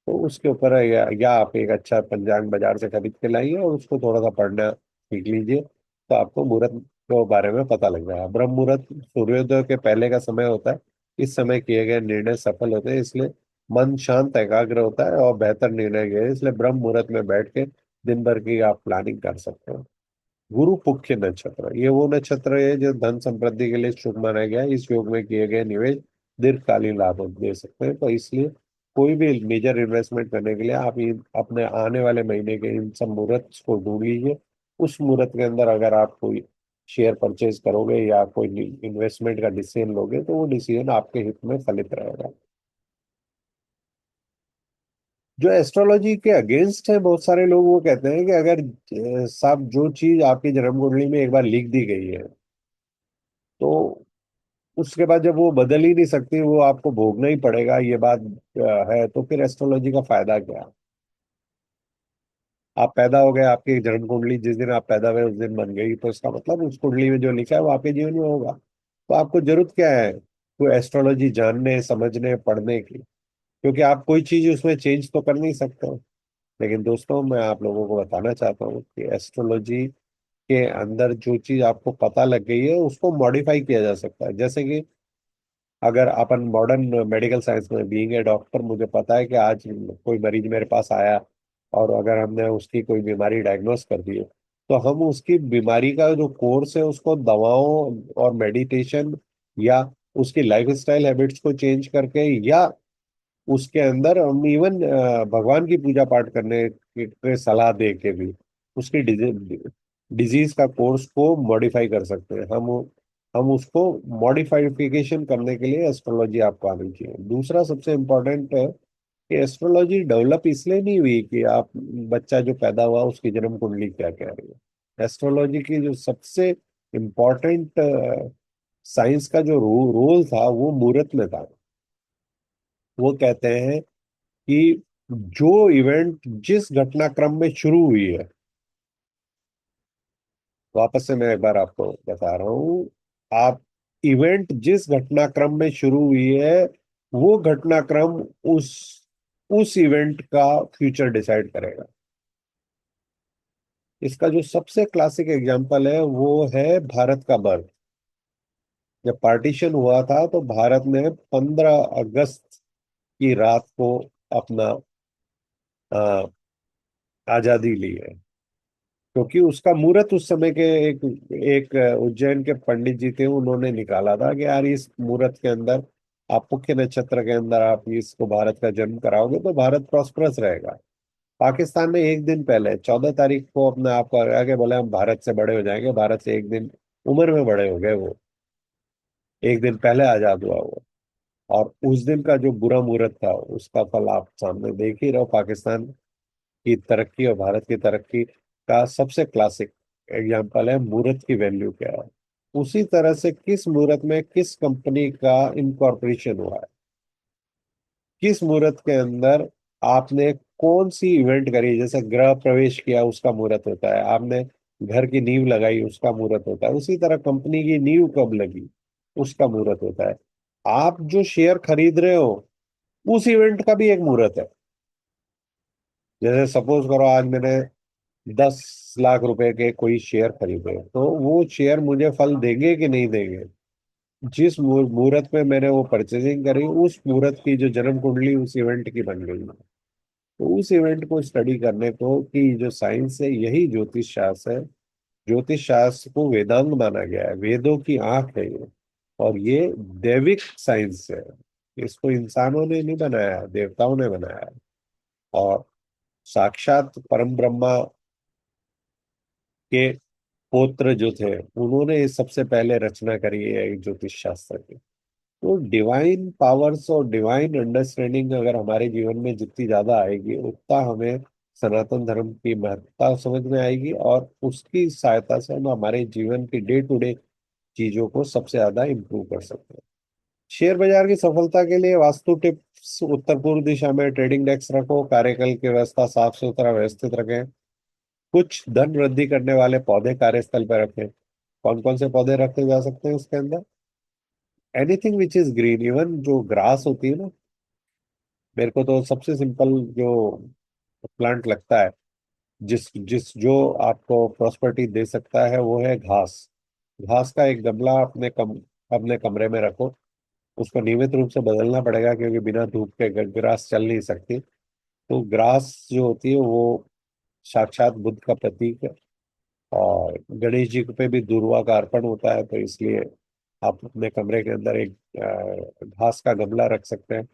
तो उसके ऊपर है, या आप एक अच्छा पंचांग बाजार से खरीद के लाइए और उसको थोड़ा सा पढ़ना सीख लीजिए, तो आपको मुहूर्त के बारे में पता लग जाएगा। ब्रह्म मुहूर्त सूर्योदय के पहले का समय होता है। इस समय किए गए निर्णय सफल होते हैं, इसलिए मन शांत एकाग्र होता है और बेहतर निर्णय गए, इसलिए ब्रह्म मुहूर्त में बैठ के दिन भर की आप प्लानिंग कर सकते हो। गुरु पुख्य नक्षत्र, ये वो नक्षत्र है जो धन संपत्ति के लिए शुभ माना गया है। इस योग में किए गए निवेश दीर्घकालीन लाभ दे सकते हैं, तो इसलिए कोई भी मेजर इन्वेस्टमेंट करने के लिए आप अपने आने वाले महीने के इन सब मुहूर्त को ढूंढ लीजिए। उस मुहूर्त के अंदर अगर आप कोई शेयर परचेज करोगे या कोई इन्वेस्टमेंट का डिसीजन लोगे, तो वो डिसीजन आपके हित में फलित रहेगा। जो एस्ट्रोलॉजी के अगेंस्ट है, बहुत सारे लोग वो कहते हैं कि अगर साहब जो चीज आपकी जन्म कुंडली में एक बार लिख दी गई है, तो उसके बाद जब वो बदल ही नहीं सकती, वो आपको भोगना ही पड़ेगा, ये बात है, तो फिर एस्ट्रोलॉजी का फायदा क्या। आप पैदा हो गए, आपकी जन्म कुंडली जिस दिन आप पैदा हुए उस दिन बन गई, तो इसका मतलब उस कुंडली में जो लिखा है वो आपके जीवन में होगा। तो आपको जरूरत क्या है कोई एस्ट्रोलॉजी जानने, समझने, पढ़ने की, क्योंकि आप कोई चीज उसमें चेंज तो कर नहीं सकते हो। लेकिन दोस्तों, मैं आप लोगों को बताना चाहता हूँ कि एस्ट्रोलॉजी के अंदर जो चीज आपको पता लग गई है उसको मॉडिफाई किया जा सकता है। जैसे कि अगर अपन मॉडर्न मेडिकल साइंस में बीइंग ए डॉक्टर, मुझे पता है कि आज कोई मरीज मेरे पास आया और अगर हमने उसकी कोई बीमारी डायग्नोस कर दी है, तो हम उसकी बीमारी का जो कोर्स है उसको दवाओं और मेडिटेशन या उसकी लाइफस्टाइल हैबिट्स को चेंज करके, या उसके अंदर हम इवन भगवान की पूजा पाठ करने के सलाह दे के भी उसकी डिजीज का कोर्स को मॉडिफाई कर सकते हैं हम उसको मॉडिफाइफिकेशन करने के लिए एस्ट्रोलॉजी आपको आनी चाहिए। दूसरा सबसे इम्पोर्टेंट है कि एस्ट्रोलॉजी डेवलप इसलिए नहीं हुई कि आप बच्चा जो पैदा हुआ उसकी जन्म कुंडली क्या कह रही है। एस्ट्रोलॉजी की जो सबसे इम्पोर्टेंट साइंस का जो रोल था वो मुहूर्त में था। वो कहते हैं कि जो इवेंट जिस घटनाक्रम में शुरू हुई है, वापस से मैं एक बार आपको बता रहा हूँ, आप इवेंट जिस घटनाक्रम में शुरू हुई है, वो घटनाक्रम उस उस इवेंट का फ्यूचर डिसाइड करेगा। इसका जो सबसे क्लासिक एग्जांपल है वो है भारत का बर्थ। जब पार्टीशन हुआ था तो भारत ने 15 अगस्त की रात को अपना अ, आजादी ली है, क्योंकि उसका मुहूर्त उस समय के एक एक उज्जैन के पंडित जी थे, उन्होंने निकाला था कि यार इस मुहूर्त के अंदर आप मुख्य नक्षत्र के अंदर आप इसको भारत का जन्म कराओगे तो भारत प्रॉस्परस रहेगा। पाकिस्तान ने एक दिन पहले 14 तारीख को अपने आप को आगे बोले हम भारत से बड़े हो जाएंगे, भारत से एक दिन उम्र में बड़े हो गए वो, एक दिन पहले आजाद हुआ वो। और उस दिन का जो बुरा मुहूर्त था उसका फल आप सामने देख ही रहो। पाकिस्तान की तरक्की और भारत की तरक्की का सबसे क्लासिक एग्जाम्पल है मुहूर्त की वैल्यू क्या है। उसी तरह से किस मुहूर्त में किस कंपनी का इनकॉर्पोरेशन हुआ है, किस मुहूर्त के अंदर आपने कौन सी इवेंट करी, जैसे गृह प्रवेश किया उसका मुहूर्त होता है, आपने घर की नींव लगाई उसका मुहूर्त होता है, उसी तरह कंपनी की नींव कब लगी उसका मुहूर्त होता है। आप जो शेयर खरीद रहे हो उस इवेंट का भी एक मुहूर्त है। जैसे सपोज करो आज मैंने 10 लाख रुपए के कोई शेयर खरीदे, तो वो शेयर मुझे फल देंगे कि नहीं देंगे, जिस मुहूर्त में मैंने वो परचेजिंग करी उस मुहूर्त की जो जन्म कुंडली उस इवेंट की बन गई। तो उस इवेंट को स्टडी करने को कि जो साइंस है यही ज्योतिष शास्त्र है। ज्योतिष शास्त्र को वेदांग माना गया है, वेदों की आंख है ये। और ये दैविक साइंस है, इसको इंसानों ने नहीं बनाया है, देवताओं ने बनाया है। और साक्षात परम ब्रह्मा के पुत्र जो थे उन्होंने इस सबसे पहले रचना करी है ज्योतिष शास्त्र की। तो डिवाइन पावर्स और डिवाइन अंडरस्टैंडिंग अगर हमारे जीवन में जितनी ज्यादा आएगी उतना हमें सनातन धर्म की महत्ता समझ में आएगी, और उसकी सहायता से हम हमारे जीवन की डे टू डे चीजों को सबसे ज्यादा इम्प्रूव कर सकते हैं। शेयर बाजार की सफलता के लिए वास्तु टिप्स: उत्तर पूर्व दिशा में ट्रेडिंग डेस्क रखो, कार्यकाल की व्यवस्था साफ सुथरा व्यवस्थित रखें, कुछ धन वृद्धि करने वाले पौधे कार्यस्थल पर रखें। कौन कौन से पौधे रखे जा सकते हैं उसके अंदर? Anything which is green, even जो ग्रास होती है ना, मेरे को तो सबसे सिंपल जो प्लांट लगता है, जिस जिस जो आपको प्रॉस्पेरिटी दे सकता है, वो है घास। घास का एक गमला अपने कमरे में रखो। उसको नियमित रूप से बदलना पड़ेगा, क्योंकि बिना धूप के ग्रास चल नहीं सकती। तो ग्रास जो होती है वो साक्षात बुद्ध का प्रतीक है, और गणेश जी पे भी दुर्वा का अर्पण होता है, तो इसलिए आप अपने कमरे के अंदर एक घास का गमला रख सकते हैं।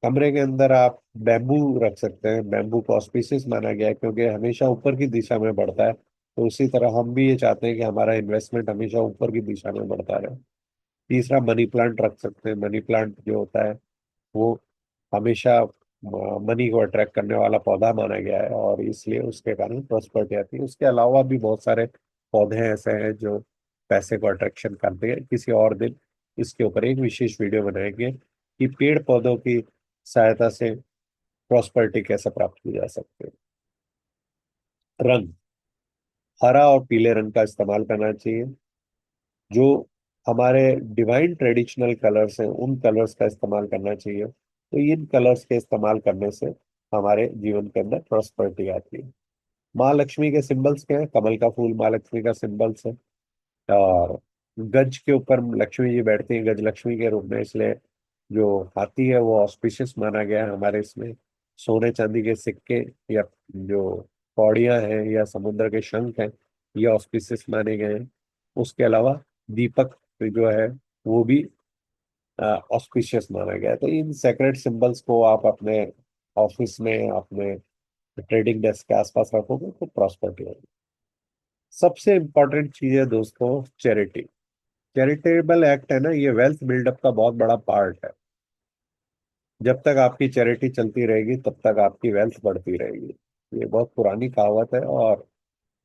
कमरे के अंदर आप बैम्बू रख सकते हैं। बैम्बू को ऑस्पिशियस माना गया है, क्योंकि हमेशा ऊपर की दिशा में बढ़ता है। तो उसी तरह हम भी ये चाहते हैं कि हमारा इन्वेस्टमेंट हमेशा ऊपर की दिशा में बढ़ता रहे। तीसरा, मनी प्लांट रख सकते हैं। मनी प्लांट जो होता है वो हमेशा मनी को अट्रैक्ट करने वाला पौधा माना गया है, और इसलिए उसके कारण प्रॉस्पेरिटी आती है। उसके अलावा भी बहुत सारे पौधे ऐसे हैं जो पैसे को अट्रैक्शन करते हैं। किसी और दिन इसके ऊपर एक विशेष वीडियो बनाएंगे कि पेड़ पौधों की सहायता से प्रॉस्पेरिटी कैसे प्राप्त की जा सकती है। रंग, हरा और पीले रंग का इस्तेमाल करना चाहिए। जो हमारे डिवाइन ट्रेडिशनल कलर्स हैं, उन कलर्स का इस्तेमाल करना चाहिए। तो इन कलर्स के इस्तेमाल करने से हमारे जीवन के अंदर प्रॉस्पेरिटी आती है। माँ लक्ष्मी के सिंबल्स क्या है? कमल का फूल माँ लक्ष्मी का सिंबल्स है। और गज के ऊपर लक्ष्मी जी बैठती हैं, गज लक्ष्मी के रूप में, इसलिए जो हाथी है वो ऑस्पिशियस माना गया है हमारे इसमें। सोने चांदी के सिक्के या जो कौड़ियां हैं या समुद्र के शंख हैं, ये ऑस्पिशियस माने गए हैं। उसके अलावा दीपक जो है वो भी ऑस्पिशियस माना गया है। तो इन सेक्रेट सिंबल्स को आप अपने ऑफिस में, अपने ट्रेडिंग डेस्क के आसपास रखोगे तो प्रॉस्पेरिटी होगी। सबसे इंपॉर्टेंट चीज है दोस्तों, चैरिटी। चैरिटेबल एक्ट है ना, ये वेल्थ बिल्डअप का बहुत बड़ा पार्ट है। जब तक आपकी चैरिटी चलती रहेगी तब तक आपकी वेल्थ बढ़ती रहेगी। ये बहुत पुरानी कहावत है, और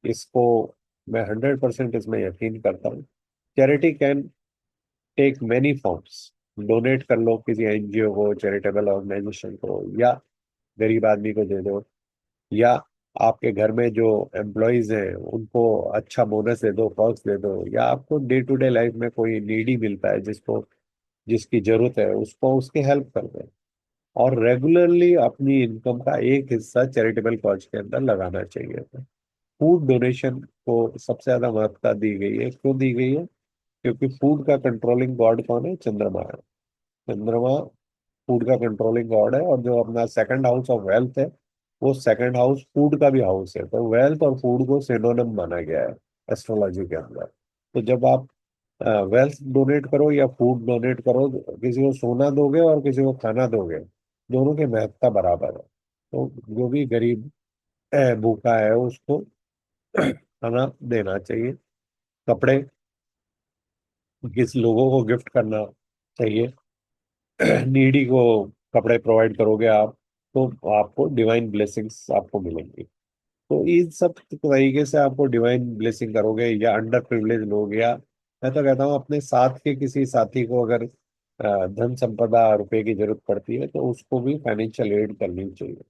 इसको मैं 100% इसमें यकीन करता हूँ। Charity can take many forms. Donate कर लो किसी एनजीओ को, चैरिटेबल ऑर्गेनाइजेशन को, या गरीब आदमी को दे दो, या आपके घर में जो एम्प्लॉयज हैं उनको अच्छा बोनस दे दो, पर्क्स दे दो, या आपको डे टू डे लाइफ में कोई नीडी मिलता है जिसको जिसकी जरूरत है, उसको उसकी हेल्प कर दो। और रेगुलरली अपनी इनकम का एक हिस्सा चैरिटेबल कॉज के अंदर लगाना चाहिए। फूड डोनेशन को सबसे ज्यादा महत्वता दी गई है। क्यों दी गई है? क्योंकि फूड का कंट्रोलिंग गॉड कौन है? चंद्रमा है। चंद्रमा फूड का कंट्रोलिंग गॉड है, और जो अपना सेकंड हाउस ऑफ वेल्थ है, वो सेकंड हाउस फूड का भी हाउस है। तो वेल्थ और फूड को सिनोनिम माना गया है एस्ट्रोलॉजी के अंदर। तो जब आप वेल्थ डोनेट करो या फूड डोनेट करो, किसी को सोना दोगे और किसी को खाना दोगे, दोनों की महत्ता बराबर है। तो जो भी गरीब भूखा है उसको खाना देना चाहिए। कपड़े किस लोगों को गिफ्ट करना चाहिए। नीडी को कपड़े प्रोवाइड करोगे आप, तो आपको डिवाइन ब्लेसिंग्स आपको मिलेंगी। तो इन सब तरीके से आपको डिवाइन ब्लेसिंग करोगे, या अंडर प्रिविलेज लोग, या मैं तो कहता हूँ अपने साथ के किसी साथी को अगर धन संपदा रुपए की जरूरत पड़ती है तो उसको भी फाइनेंशियल एड करनी चाहिए।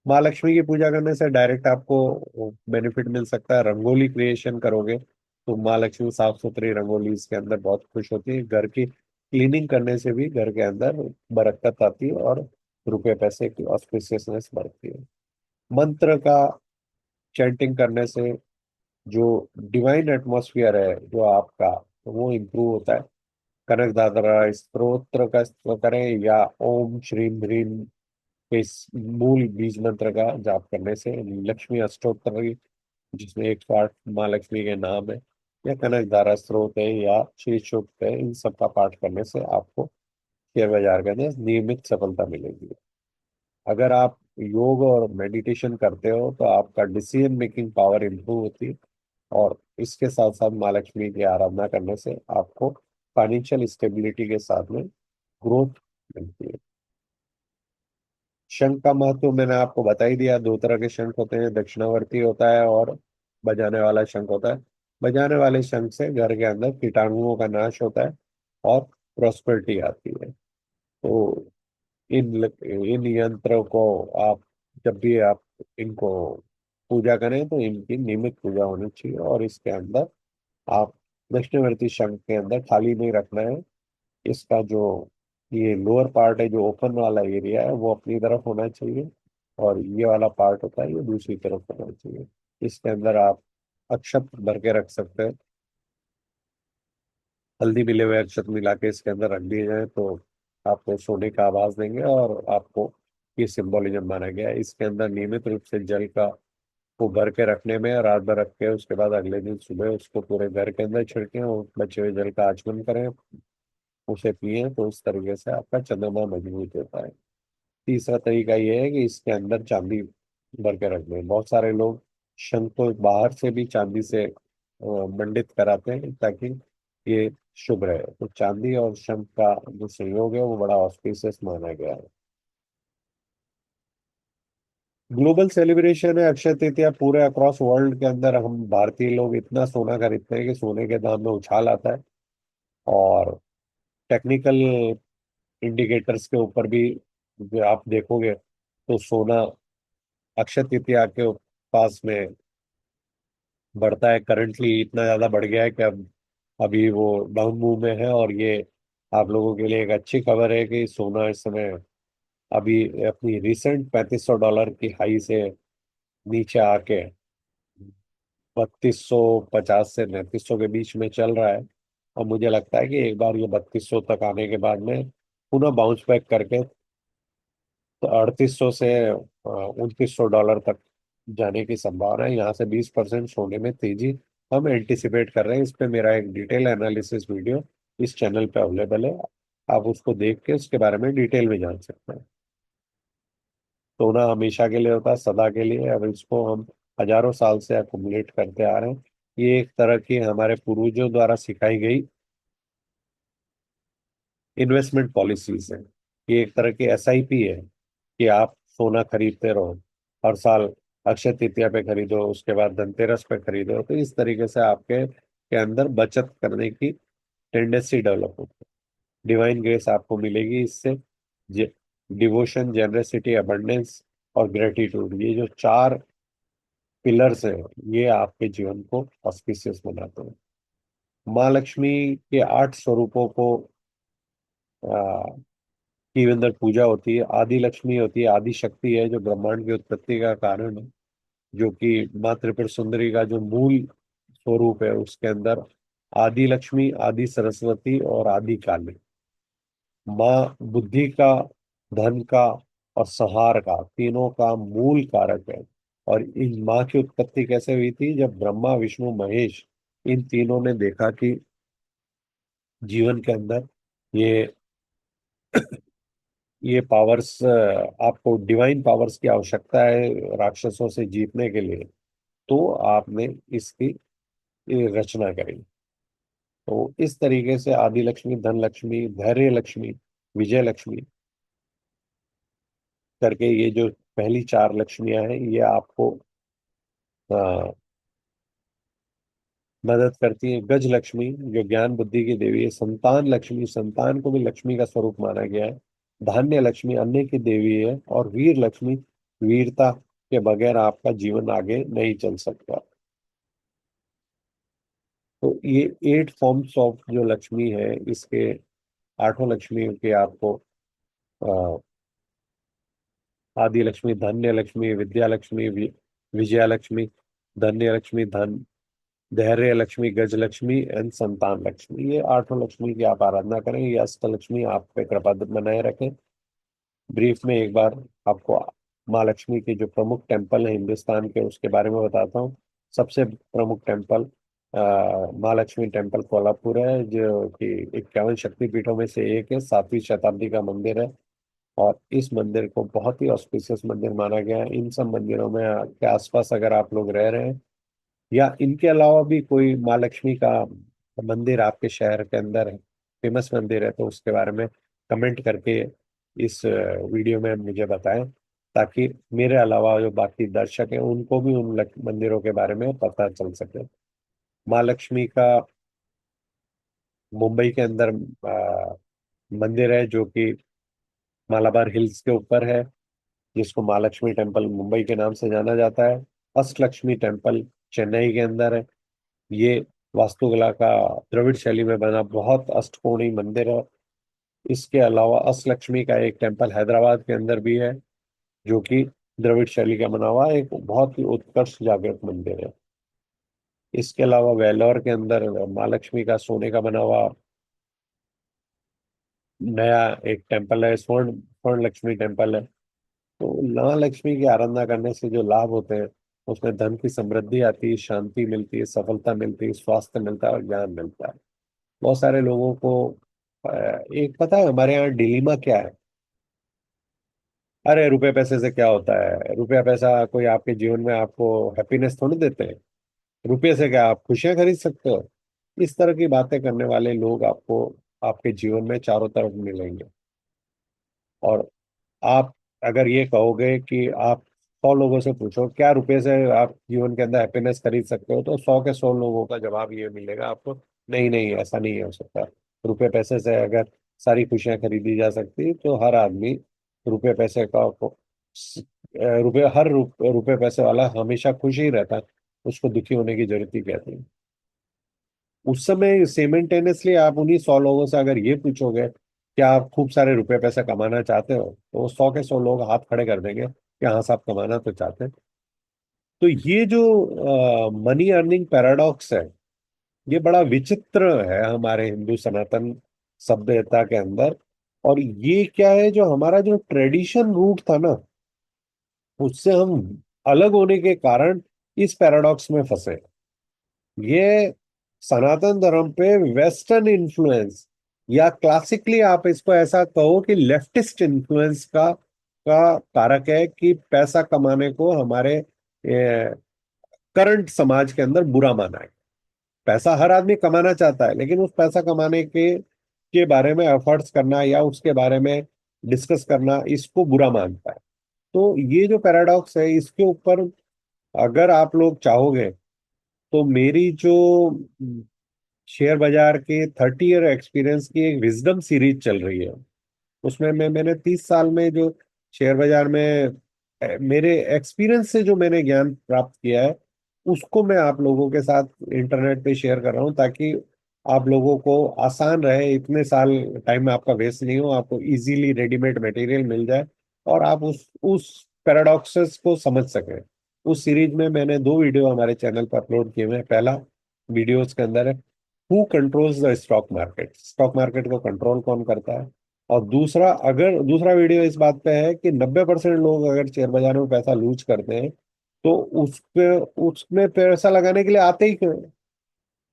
माँ लक्ष्मी की पूजा करने से डायरेक्ट आपको बेनिफिट मिल सकता है। रंगोली क्रिएशन करोगे तो माँ लक्ष्मी साफ सुथरी रंगोली इसके अंदर बहुत खुश होती है। घर की क्लीनिंग करने से भी घर के अंदर बरकत आती है, और रुपए पैसे की ऑस्पिशियसनेस बढ़ती है। मंत्र का चैंटिंग करने से जो डिवाइन एटमॉस्फियर है जो आपका, वो इम्प्रूव होता है। कनक दादरा स्तोत्र का इस्तेमाल करें, या ओम श्रीम ह्रीम इस मूल बीज मंत्र का जाप करने से, लक्ष्मी अष्टोत्तर जिसमें 108 माँ लक्ष्मी के नाम है, या कनक धारा स्त्रोत है, या श्री सूक्त है, इन सब का पाठ करने से आपको शेयर बाजार के अंदर नियमित सफलता मिलेगी। अगर आप योग और मेडिटेशन करते हो तो आपका डिसीजन मेकिंग पावर इंप्रूव होती है, और इसके साथ साथ माँ लक्ष्मी की आराधना करने से आपको फाइनेंशियल स्टेबिलिटी के साथ में ग्रोथ मिलती है। शंख का महत्व मैंने आपको बता ही दिया। दो तरह के शंख होते हैं, दक्षिणावर्ती होता है और बजाने वाला शंख होता है। बजाने वाले शंख से घर के अंदर कीटाणुओं का नाश होता है और प्रॉस्पेरिटी आती है। तो इन यंत्रों को आप जब भी आप इनको पूजा करें तो इनकी नियमित पूजा होनी चाहिए, और इसके अंदर आप दक्षिणावर्ती शंख के अंदर खाली नहीं रखना है। इसका जो ये लोअर पार्ट है जो ओपन वाला एरिया है वो अपनी तरफ होना चाहिए, और ये वाला पार्ट होता है ये दूसरी तरफ होना चाहिए। इसके अंदर आप अक्षत भर के रख सकते हैं। हल्दी मिले हुए अक्षत मिला के इसके अंदर रख दिए जाए तो आपको सोने का आवाज देंगे, और आपको ये सिंबोलिज्म माना गया है। इसके अंदर नियमित रूप से जल का को भर के रखने में, रात भर रख के उसके बाद अगले दिन सुबह उसको पूरे घर के अंदर छिड़कें और बचे हुए जल का आचमन करें, उसे पिए, तो उस तरीके से आपका चंद्रमा मजबूत होता है। तीसरा तरीका ये है कि इसके अंदर चांदी भर के रख दें। बहुत सारे लोग शंख को बाहर से भी चांदी से मंडित कराते हैं ताकि ये शुभ रहे। तो चांदी और शंख का जो संयोग है वो बड़ा ऑस्पिशियस माना गया है। ग्लोबल सेलिब्रेशन है अक्षय तृतीया। पूरे अक्रॉस वर्ल्ड के अंदर हम भारतीय लोग इतना सोना खरीदते हैं कि सोने के दाम में उछाल आता है। और टेक्निकल इंडिकेटर्स के ऊपर भी जो आप देखोगे तो सोना अक्षय तृतीया के पास में बढ़ता है। करंटली इतना ज्यादा बढ़ गया है कि अब अभी वो डाउन मूव में है। और ये आप लोगों के लिए एक अच्छी खबर है कि सोना इस समय अभी अपनी रिसेंट $3500 की हाई से नीचे आके 3250 से 3900 के बीच में चल रहा है। और मुझे लगता है कि एक बार ये 3200 तक आने के बाद में पुनः बाउंस बैक करके तो 3800 से $2900 तक जाने की संभावना है। यहाँ से 20% सोने में तेजी हम एंटिसिपेट कर रहे हैं। इस पे मेरा एक डिटेल एनालिसिस वीडियो इस चैनल पे अवेलेबल है, आप उसको देख के उसके बारे में डिटेल में जान सकते हैं। सोना हमेशा के लिए होता है, सदा के लिए। अब इसको हम हजारों साल से अकुमुलेट करते आ रहे हैं। ये एक तरह की हमारे पूर्वजों द्वारा सिखाई गई इन्वेस्टमेंट पॉलिसीज है। ये एक तरह की एसआईपी है कि आप सोना खरीदते रहो हर साल। अक्षय तृतीया पे खरीदो, उसके बाद धनतेरस पे खरीदो, तो इस तरीके से आपके के अंदर बचत करने की टेंडेंसी डेवलप होती है। डिवाइन ग्रेस आपको मिलेगी इससे। डिवोशन, जेनरसिटी, अबंडेंस और ग्रेटिट्यूड, ये जो चार पिलर्स हैं ये आपके जीवन को ऑस्पिशियस बनाते हैं। माँ लक्ष्मी के 8 स्वरूपों को की अंदर पूजा होती है। आदि लक्ष्मी होती है, आदि शक्ति है जो ब्रह्मांड की उत्पत्ति का कारण है, जो कि माँ त्रिपुर सुंदरी का जो मूल स्वरूप है उसके अंदर आदि लक्ष्मी, आदि सरस्वती और आदि काली। माँ बुद्धि का, धन का और संहार का, तीनों का मूल कारक है। और इन माँ की उत्पत्ति कैसे हुई थी? जब ब्रह्मा विष्णु महेश इन तीनों ने देखा कि जीवन के अंदर ये ये पावर्स, आपको डिवाइन पावर्स की आवश्यकता है राक्षसों से जीतने के लिए, तो आपने इसकी ये रचना करी। तो इस तरीके से आदि लक्ष्मी, धन लक्ष्मी, धैर्य लक्ष्मी, विजय लक्ष्मी करके ये जो पहली चार लक्ष्मियां हैं ये आपको अ, मदद करती है। गज लक्ष्मी जो ज्ञान बुद्धि की देवी है। संतान लक्ष्मी, संतान को भी लक्ष्मी का स्वरूप माना गया है। धान्य लक्ष्मी अन्न की देवी है। और वीर लक्ष्मी, वीरता के बगैर आपका जीवन आगे नहीं चल सकता। तो ये 8 फॉर्म्स ऑफ जो लक्ष्मी है, इसके आठों लक्ष्मियों के आपको अ, आदि लक्ष्मी, धन्य लक्ष्मी, विद्या लक्ष्मी, विजया लक्ष्मी, धन्य लक्ष्मी, धन, धैर्य लक्ष्मी, गज लक्ष्मी एंड संतान लक्ष्मी, ये आठों लक्ष्मी की आप आराधना करें। ये अष्ट लक्ष्मी आप पे कृपा बनाए रखें। ब्रीफ में एक बार आपको माँ लक्ष्मी के जो प्रमुख टेम्पल है हिंदुस्तान के उसके बारे में बताता हूँ। सबसे प्रमुख टेम्पल माँ लक्ष्मी टेम्पल कोल्हापुर है, जो कि 51 शक्तिपीठों में से एक है। 7वीं शताब्दी का मंदिर है। और इस मंदिर को बहुत ही ऑस्पिशियस मंदिर माना गया है। इन सब मंदिरों में के आसपास अगर आप लोग रह रहे हैं, या इनके अलावा भी कोई माँ लक्ष्मी का मंदिर आपके शहर के अंदर है, फेमस मंदिर है, तो उसके बारे में कमेंट करके इस वीडियो में मुझे बताएं, ताकि मेरे अलावा जो बाकी दर्शक हैं उनको भी उन मंदिरों के बारे में पता चल सके। माँ लक्ष्मी का मुंबई के अंदर मंदिर है जो कि मालाबार हिल्स के ऊपर है, जिसको महालक्ष्मी टेम्पल मुंबई के नाम से जाना जाता है। अष्टलक्ष्मी टेम्पल चेन्नई के अंदर है। ये वास्तुकला का द्रविड़ शैली में बना बहुत अष्टकोणीय मंदिर है। इसके अलावा अष्टलक्ष्मी का एक टेम्पल हैदराबाद के अंदर भी है, जो कि द्रविड़ शैली का बना हुआ एक बहुत ही उत्कृष्ट जागृत मंदिर है। इसके अलावा वेलोर के अंदर माँ लक्ष्मी का सोने का बना हुआ नया एक टेम्पल है, स्वर्ण स्वर्ण लक्ष्मी टेम्पल है। तो माँ लक्ष्मी की आराधना करने से जो लाभ होते हैं, उसमें धन की समृद्धि आती है, शांति मिलती है, सफलता मिलती है, स्वास्थ्य मिलता है और ज्ञान मिलता है। बहुत सारे लोगों को एक पता है हमारे यहाँ डिलीमा क्या है। अरे रुपए पैसे से क्या होता है, रुपया पैसा कोई आपके जीवन में आपको हैप्पीनेस थोड़ी देते हैं। रुपये से क्या आप खुशियां खरीद सकते हो। इस तरह की बातें करने वाले लोग आपको आपके जीवन में चारों तरफ मिलेंगे। और आप अगर ये कहोगे कि आप 100 लोगों से पूछो क्या रुपए से आप जीवन के अंदर हैप्पीनेस खरीद सकते हो, तो 100 के 100 लोगों का जवाब ये मिलेगा आपको, नहीं नहीं ऐसा नहीं हो सकता। रुपए पैसे से अगर सारी खुशियां खरीदी जा सकती तो हर आदमी रुपए पैसे का रुपए हर रुपए पैसे वाला हमेशा खुश ही रहता है। उसको दुखी होने की जरूरत ही कहती है। उस समय सिमेंटेनियसली आप उन्हीं 100 लोगों से अगर ये पूछोगे कि आप खूब सारे रुपए पैसे कमाना चाहते हो, तो 100 के 100 लोग हाथ खड़े कर देंगे कि हाँ साहब कमाना तो चाहते हैं। तो ये जो मनी अर्निंग पैराडॉक्स है, ये बड़ा विचित्र है हमारे हिंदू सनातन सभ्यता के अंदर। और ये क्या है, जो हमारा जो ट्रेडिशन रूट था ना, उससे हम अलग होने के कारण इस पैराडॉक्स में फंसे। ये सनातन धर्म पे वेस्टर्न इन्फ्लुएंस, या क्लासिकली आप इसको ऐसा कहो कि लेफ्टिस्ट इन्फ्लुएंस का कारक है कि पैसा कमाने को हमारे करंट समाज के अंदर बुरा माना है। पैसा हर आदमी कमाना चाहता है, लेकिन उस पैसा कमाने के बारे में एफर्ट्स करना या उसके बारे में डिस्कस करना, इसको बुरा मानता है। तो ये जो पैराडॉक्स है, इसके ऊपर अगर आप लोग चाहोगे तो मेरी जो शेयर बाजार के 30 ईयर एक्सपीरियंस की एक विजडम सीरीज चल रही है, उसमें मैंने 30 साल में जो शेयर बाजार में मेरे एक्सपीरियंस से जो मैंने ज्ञान प्राप्त किया है, उसको मैं आप लोगों के साथ इंटरनेट पे शेयर कर रहा हूँ, ताकि आप लोगों को आसान रहे, इतने साल टाइम में आपका वेस्ट नहीं हो, आपको इजीली रेडीमेड मटेरियल मिल जाए और आप उस पैराडॉक्सेस को समझ सकें। उस सीरीज में मैंने 2 वीडियो हमारे चैनल पर अपलोड किए हुए हैं। पहला वीडियोस के अंदर है who controls the stock market, stock market को कंट्रोल कौन करता है। और दूसरा वीडियो इस बात पे है कि 90% लोग अगर शेयर बाजार में पैसा लूज करते हैं, तो उस पे उसमें पैसा लगाने के लिए आते ही क्यों हैं?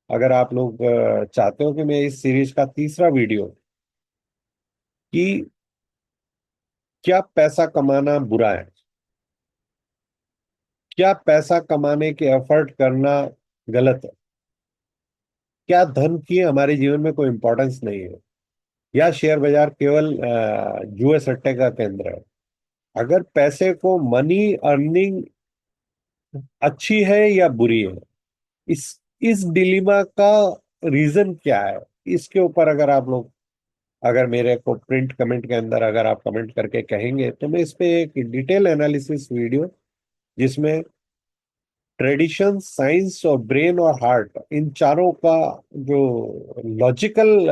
अगर आप लोग चाहते हो कि मैं इस सीरीज का तीसरा वीडियो, कि क्या पैसा कमाना बुरा है, क्या पैसा कमाने के एफर्ट करना गलत है, क्या धन की हमारे जीवन में कोई इंपॉर्टेंस नहीं है, या शेयर बाजार केवल जुए सट्टे का केंद्र है। अगर पैसे को मनी अर्निंग अच्छी है या बुरी है, इस इस डिलीमा का रीजन क्या है, इसके ऊपर अगर आप लोग अगर मेरे को प्रिंट कमेंट के अंदर अगर आप कमेंट करके कहेंगे, तो मैं इस पे एक डिटेल एनालिसिस वीडियो, जिसमें ट्रेडिशन, साइंस और ब्रेन और हार्ट, इन चारों का जो लॉजिकल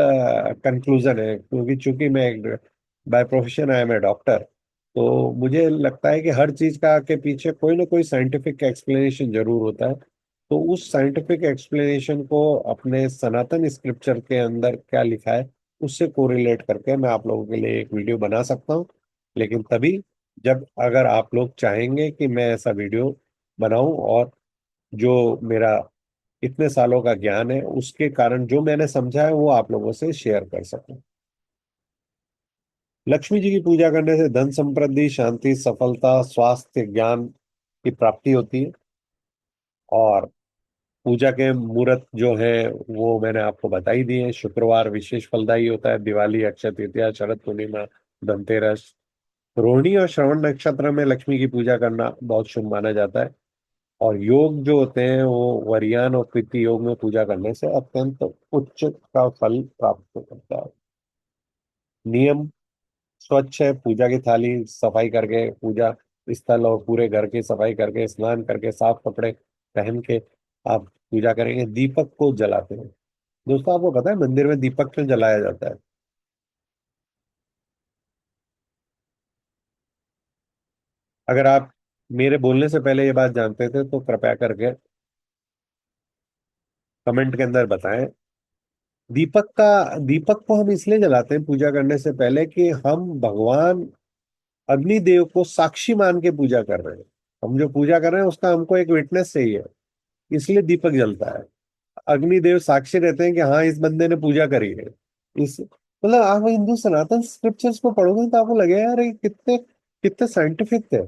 कंक्लूजन है, क्योंकि चूंकि मैं एक by profession I am a doctor, तो मुझे लगता है कि हर चीज का के पीछे कोई ना कोई साइंटिफिक एक्सप्लेनेशन जरूर होता है। तो उस साइंटिफिक एक्सप्लेनेशन को अपने सनातन स्क्रिप्चर के अंदर क्या लिखा है, उससे कोरिलेट करके मैं आप लोगों के लिए एक वीडियो बना सकता हूँ। लेकिन तभी जब अगर आप लोग चाहेंगे कि मैं ऐसा वीडियो बनाऊं, और जो मेरा इतने सालों का ज्ञान है उसके कारण जो मैंने समझा है वो आप लोगों से शेयर कर सकूं। लक्ष्मी जी की पूजा करने से धन समृद्धि, शांति, सफलता, स्वास्थ्य, ज्ञान की प्राप्ति होती है। और पूजा के मुहूर्त जो है वो मैंने आपको बता ही दिए हैं। शुक्रवार विशेष फलदायी होता है, दिवाली, अक्षय तृतीया, शरद पूर्णिमा, धनतेरस। रोहिणी और श्रवण नक्षत्र में लक्ष्मी की पूजा करना बहुत शुभ माना जाता है। और योग जो होते हैं वो वरियान और कृति योग में पूजा करने से अत्यंत उच्च का फल प्राप्त करता है। नियम स्वच्छ है, पूजा की थाली सफाई करके, पूजा स्थल और पूरे घर की सफाई करके, स्नान करके, साफ कपड़े पहन के आप पूजा करेंगे। दीपक को जलाते हैं। दोस्तों आपको पता है मंदिर में दीपक क्यों जलाया जाता है? अगर आप मेरे बोलने से पहले ये बात जानते थे तो कृपया करके कमेंट के अंदर बताएं। दीपक को हम इसलिए जलाते हैं पूजा करने से पहले कि हम भगवान अग्निदेव को साक्षी मान के पूजा कर रहे हैं। हम जो पूजा कर रहे हैं उसका हमको एक विटनेस चाहिए, इसलिए दीपक जलता है। अग्निदेव साक्षी रहते हैं कि हाँ इस बंदे ने पूजा करी है। इस मतलब आप हिंदू सनातन स्क्रिप्चर्स को पढ़ोगे तो आपको लगेगा यार ये कितने कितने साइंटिफिक थे।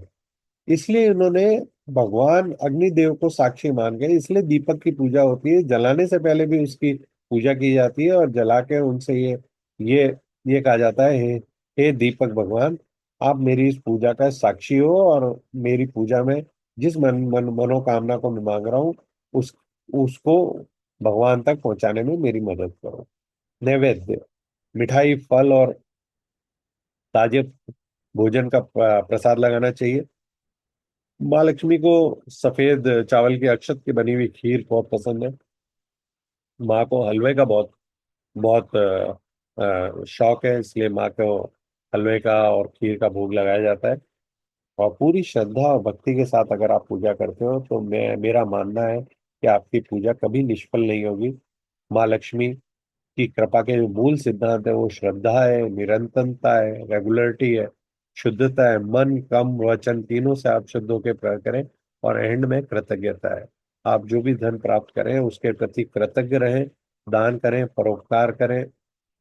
इसलिए उन्होंने भगवान अग्निदेव को साक्षी मान के इसलिए दीपक की पूजा होती है। जलाने से पहले भी उसकी पूजा की जाती है और जला के उनसे ये ये कहा जाता है, हे दीपक भगवान, आप मेरी इस पूजा का साक्षी हो और मेरी पूजा में जिस मनोकामना को मैं मांग रहा हूँ उस उसको भगवान तक पहुंचाने में मेरी मदद करो। नैवेद्य, मिठाई, फल और ताजे भोजन का प्रसाद लगाना चाहिए। माँ लक्ष्मी को सफेद चावल की अक्षत की बनी हुई खीर बहुत पसंद है। माँ को हलवे का बहुत बहुत शौक है, इसलिए माँ को हलवे का और खीर का भोग लगाया जाता है। और पूरी श्रद्धा और भक्ति के साथ अगर आप पूजा करते हो तो मेरा मानना है कि आपकी पूजा कभी निष्फल नहीं होगी। माँ लक्ष्मी की कृपा के जो मूल सिद्धांत है वो श्रद्धा है, निरंतरता है, रेगुलरिटी है, शुद्धता है। मन, कम, वचन तीनों से आप शुद्ध होकर प्रयोग करें। और एंड में कृतज्ञता है। आप जो भी धन प्राप्त करें उसके प्रति कृतज्ञ रहें, दान करें, परोपकार करें।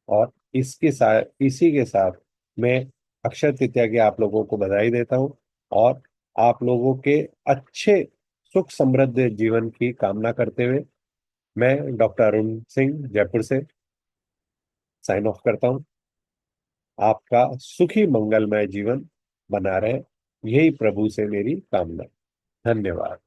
और इसके साथ इसी के साथ मैं अक्षय तृतीया की आप लोगों को बधाई देता हूँ। और आप लोगों के अच्छे सुख समृद्ध जीवन की कामना करते हुए मैं डॉक्टर अरुण सिंह जयपुर से साइन ऑफ करता हूँ। आपका सुखी मंगलमय जीवन बना रहे, यही प्रभु से मेरी कामना। धन्यवाद।